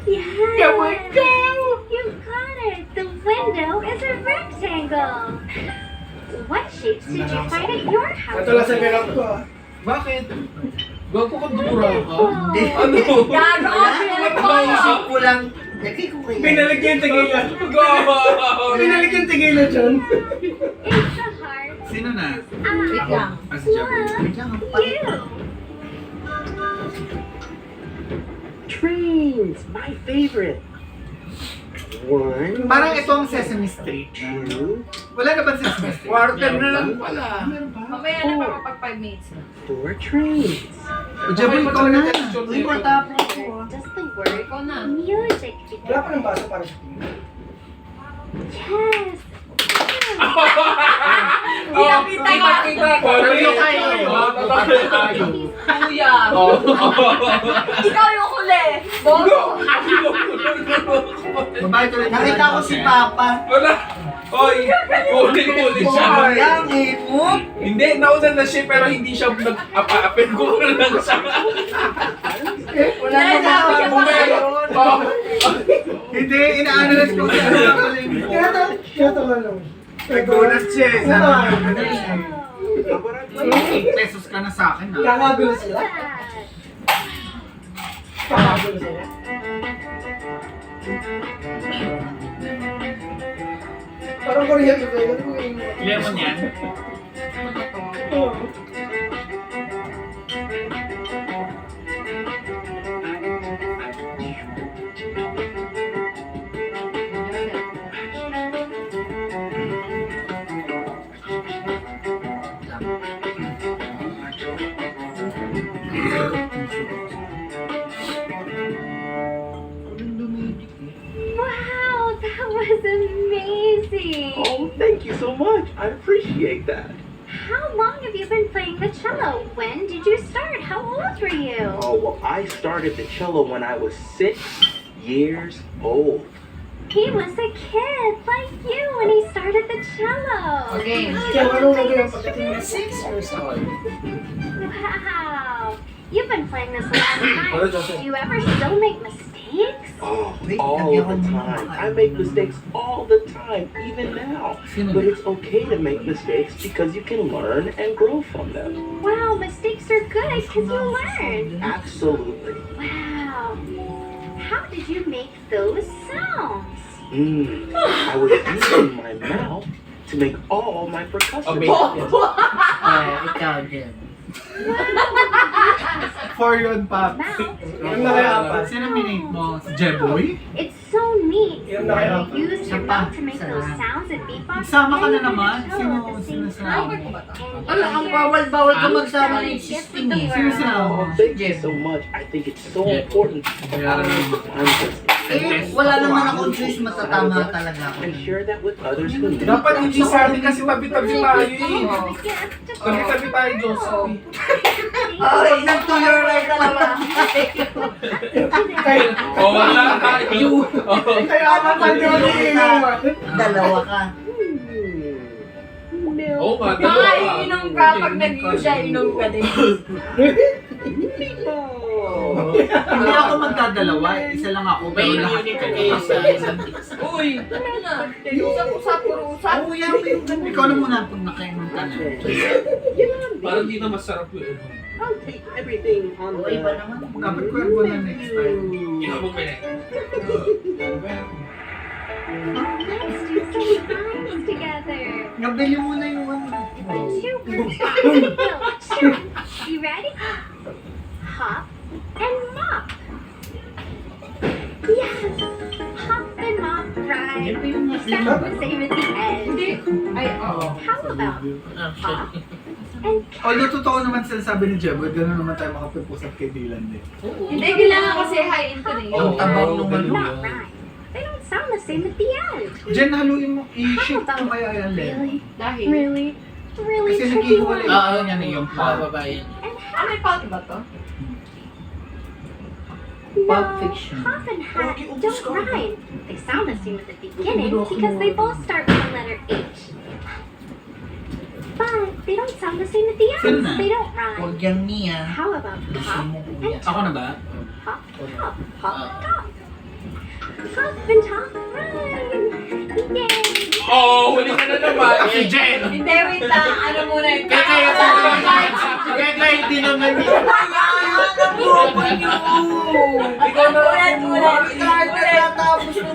Yes. The window. You got it. The window is a rectangle. What shapes did you find at your house? Ito lang sa ganap ko. Bakit? Gago ka dumura ka? Hindi. Ano? Gago ka, pinalik mo. Naisip ko lang, lagi ko kaya. Pinalik yung tigilan. Pinalik yung tigilan dyan. It's a heart. Sino na? Wait lang. Ah, si Jabber. You. Trains, my favorite. One, Parang ito ang Sesame Street. two, Wala na ba Sesame Street? Quarter na lang pala. Mamaya na pa kapag 5 minutes na. 4 trains. O Jabber, ikaw na. Uy, matapos ko. Does the word Ikaw na. music Wala pa begin? ng baso para sa tingin. Yes. Tatlo kayo. Tatlo kayo. Kuya. Oh. Ikaw yung huli. Bobo. Babae tuloy. Nakita ko si Papa. Wala. Oy, kulit siya. Sayang, imot. Hindi, nauna na siya pero hindi siya nag-apa-apin ko lang siya. Wala na sabi siya pa. Oh. Hindi, ina-analyze ko kung ano pala yung Tinatawa lang. Nagulat siya eh. Oh, 8 pesos ka na sa akin ah. Kakagulo sila. Kakagulo sila. Parang Korean ito eh. Ano yung... Lemon yan. wow, that was amazing. Oh, thank you so much. I appreciate that. How long have you been playing the cello? When did you start? How old were you? Oh, well, I started the cello when I was 6 years old. He was a kid like you when he started the cello. Okay. Kaya ano na ganyan pagdating na 6 years old. Wow. You've been playing this a long time. Do you ever still make mistakes? Oh, all the time. I make mistakes all the time, even now. But it's okay to make mistakes because you can learn and grow from them. Wow, mistakes are good because you learn. Absolutely. Wow. How did you make those sounds? I was using my mouth to make all my percussion. Ikaw din. For yun, Pop. Mouth. Yung nakayapa. Sino minate mo? Si Jeboy? It's so neat. Yung How nakayapa. you use your mouth to make those sounds and beatbox. Sama ka na and you naman. can show Sino us the sinasama technique. mo? Alam, ang bawal-bawal ka magsama ng existing eh. Sino sinama mo? Oh, thank you so much. I think it's so important to Eh, wala naman akong choice, matatama talaga ako. and share that with others who need Dapat that. hindi sa atin kasi tabi-tabi tayo eh. Tabi-tabi tayo, Josephine. Oh, nag-to your right ka naman. Oh, wala tayo. Kaya naman tayo iinuman. Dalawa ka. Oo nga, Baka dalawa ka. inom ka pag nag-inom siya, inom ka din. Hindi ako magdadalawa. Isa lang ako. May Pero lahat unit kayo. kayo sa isang Uy, ano na? Usap-usap, puro usap. Oo, yan. Ikaw na muna pag nakainom ka na. Parang di na masarap yun. I'll take everything on O, the... iba naman. Dapat ko yan na next time. Ikaw mo pala. Let's do some sounds together. Nabili mo na yung ano. Sure. You ready? Hop and mop. Yes. Hop and mop, right? Sound the same at the end. Ay, oo. How about hop and Although totoo naman sila sabi ni Jebo, gano'n naman tayo makapipusap kay Dylan din. Hindi, kailangan kasi high intonation. Oo, tabaw nung ano. not right? They don't sound the same at the end. Jen, haluin mo. I-shift ko kaya yan, Len. Really? Dahil. Really? Really Kasi tricky naghihiwalay. one. Oo, yan yung pababayan. And Ah, may paut ba to? Pulp no, Fiction. hop and hat don't rhyme. They sound the same at the beginning because they both start with the letter H. But they don't sound the same at the Sino end. na? They don't rhyme. Huwag yung niya. How about Gusto hop mo and kuya. Ako na ba? hop, hop, hop, top? Hop and top, rhyme. Yay! Oh, huli ka na naman. Si Jen! Hindi, wait lang. Ano muna yung... Kaya hindi naman Ikaw na lang. Tapos mo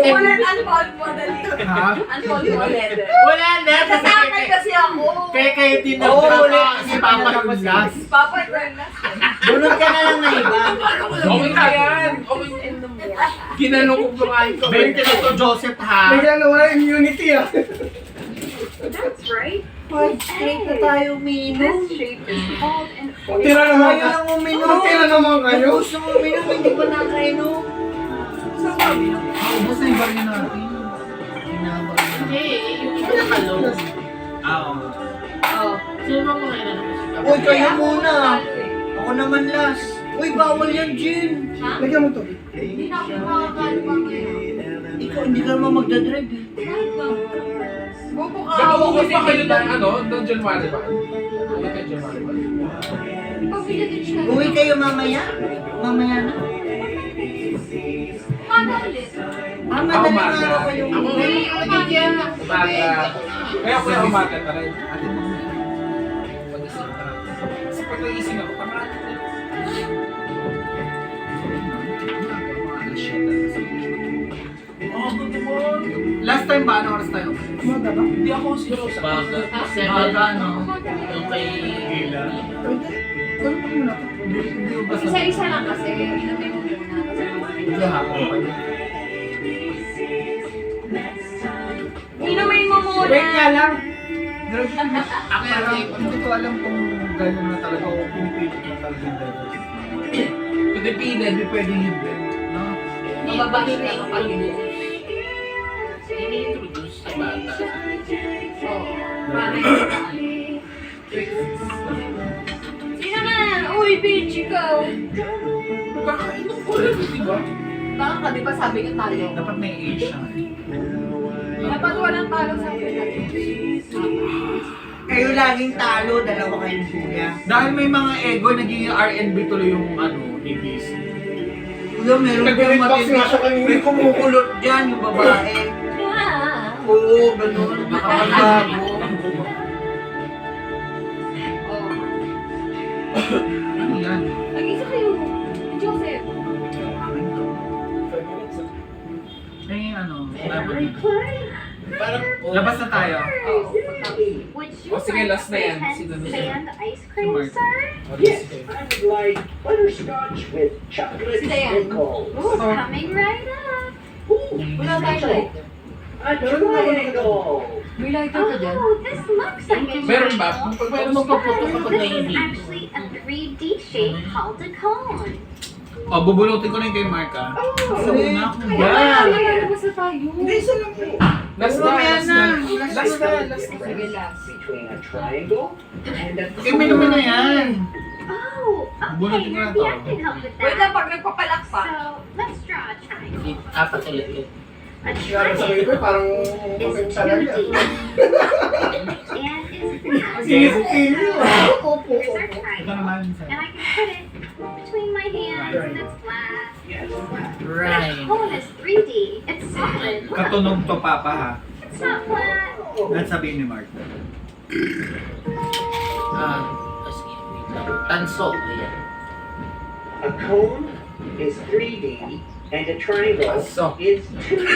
Ulit, unfold mo, dali. Ha? Unfold mo ulit. Wala na! Nasakay kasi ako. Kaya hindi na si Papa yung last. Papa, you're last. Bunod ka na lang na iba. Okay na yan. Okay. In the morning. Ginanong ko kumain ko. 20 na to, Joseph, ha? Bigla na wala immunity ah. That's right. 5 straight na tayo uminom. This shape is called an Tira naman Ayaw ka. lang uminom. Tira naman kayo. Gusto mo uminom, hindi pa nakainom. Ubus na yung baril natin. Hinabang na. Hindi, yung pinakalo. Oo. Oh. Sino ba mga ina naman si Uy, kayo muna. Ako naman last. Uy, bawal yan, Jin. Ha? Lagyan mo to. Hindi na ako makakalo pa ngayon. Ikaw, hindi ka naman magdadrive eh. Bobo ka. Nag-uukos pa kayo ng ano, ng January ba? Uwi kayo January ba? Pabili din siya. Uwi kayo mamaya? Mamaya na? Paano ulit? Madaling umaga. araw kayo. Ako Uy, umaga. Umaga. Kaya ako yung umaga na rin. Atin mo. Mag-isip ka. Kasi pag naising ako, parang Last time ba, ano oras tayo? Umaga ba? hindi ako seryoso. Baga. Baga, ano? Yung kay... Pwede. Pwede mo muna to. Hindi ko basta. Isa-isa lang kasi. Inumin mo muna. Kasi Hindi hapon pa yun. inumin mo muna. Wait nga lang. Parang hindi ko alam kung gano'n na talaga o pinipilit na talaga yung diversity. Pilipina. Hindi pwedeng hindi. No? Mababalik na ako pag Ini-introduce sa bata. Oo. Sino na? Uy, bitch, ikaw. Kakainom ko rin, di ba? Baka ka, di ba sabi ko talo? Dapat may age siya. Dapat walang talo sa akin. Kayo laging talo, dalawa kayong kuya. Dahil may mga ego, naging R&B tuloy yung ano, ni BC. Kuya, meron kayong matindi. May kumukulot dyan, yung babae. Oo, ganun. Nakakagago. Oo. Ano yan? Nag-isa kayo. Joseph. Eh, ano, Parang... labas na tayo. Oo. Would you Oh, sige, like last na yan. pretend Sino na siya? sand ice cream, Mark. sir? Yes, I would like butterscotch with chocolate Si Dayan. sprinkles. Ooh, coming right up. Wala tayo light. A triangle. May lighter ka dyan? Oh, this looks like a Meron ba? triangle. Pag meron magpaputo This kapag is naiinip. actually a 3D shape called a cone. O, bubunutin ko na yung kay Mark, ah. Sabi na ako. Kaya lalabas na tayo. Hindi, isa lang po. Last na, last na. Last na, last na. Sige, last. Between a triangle and a Eh, may naman na yan. Oh, Bunutin okay, ko na maybe to. I can help with Wait lang, that. pag nagpapalakpak. So, let's draw a triangle. Apat ulit yun. A Sabi ko, triangle parang is okay talaga. 2D. And it's Sige. Here's our Ito triangle. naman, And sir. I can put it between my hands and it's flat. But Right. a cone is 3D. It's solid. Look, Katunog to, Papa, ha? it's not flat. Let's sabihin ni Mark. Sige, wait lang. Tanso. Ayan. a cone is 3D and a triangle So. is 2D.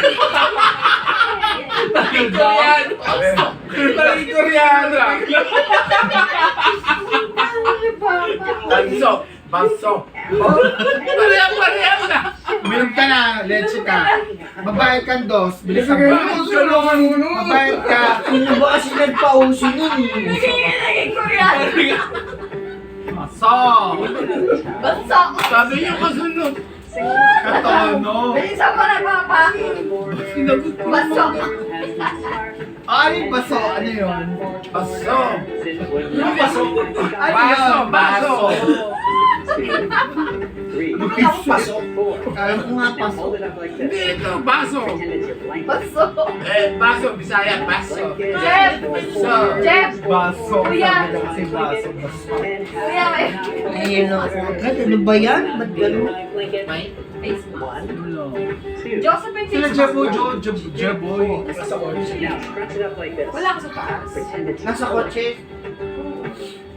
Koreano. Taling Koreano. Tanso. Baso. Pareha na. Uminom ka na, leche ka. Babayad ka dos, bilis ang Babayad ka. Sino ba kasi nagpauso nun eh? Naging Koreano. Maso. Bansa. Sabi niyo kasunod. Katono. Bilisan mo na, Papa. Baso. Ano yung baso? Ano yun? Baso. Ano baso? Ano Baso. yun? Baso. 2, 3, Baso. 4. Alam ko nga paso. Hold it up like this. Dito, baso. Pretend it's your blanket. Baso. Baso, Bisaya, baso. Jeff. Baso. Jeff. Baso. Kuya. Sabi na kasi baso. Baso. Kuya, may Ayun ako agad. Ano ba yan? Ba't gano'n? May? face mask. Ano? 2. Josephine Sila face Jebo, mask. Jeboy. Now scratch it up like this. Wala ako sa taas. Pretend it's Nasa kotse.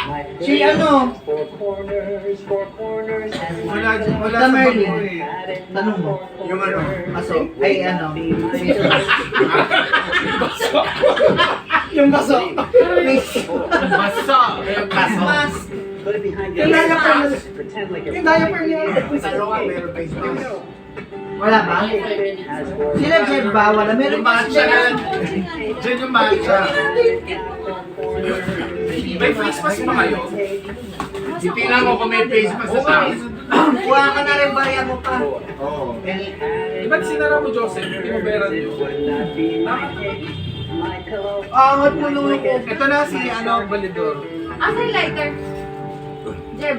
my Si ano? four corners, and Wala Sa sa Merlin. bago eh. Tanong mo. Yung ano? Paso. Ay ano? Yung baso. Baso. Face mask. Put it behind your Yung diaper ears. niya. Pretend like you're Yung diaper niya. Meron face mask. Wala ba? Sila Jeb ba? Wala. Meron Yung ba matcha sila? yan. Diyan yung matcha. May face mask pa kayo? Titingnan mo kung may face mask sa taas. Kuha ka na rin bariya mo pa. Oo. Di ba't sinara mo, Joseph? Pinuberan niyo. my pillow. Angat mo nung ako. Ito na si ano, Balidor. Asa yung lighter? Jeb.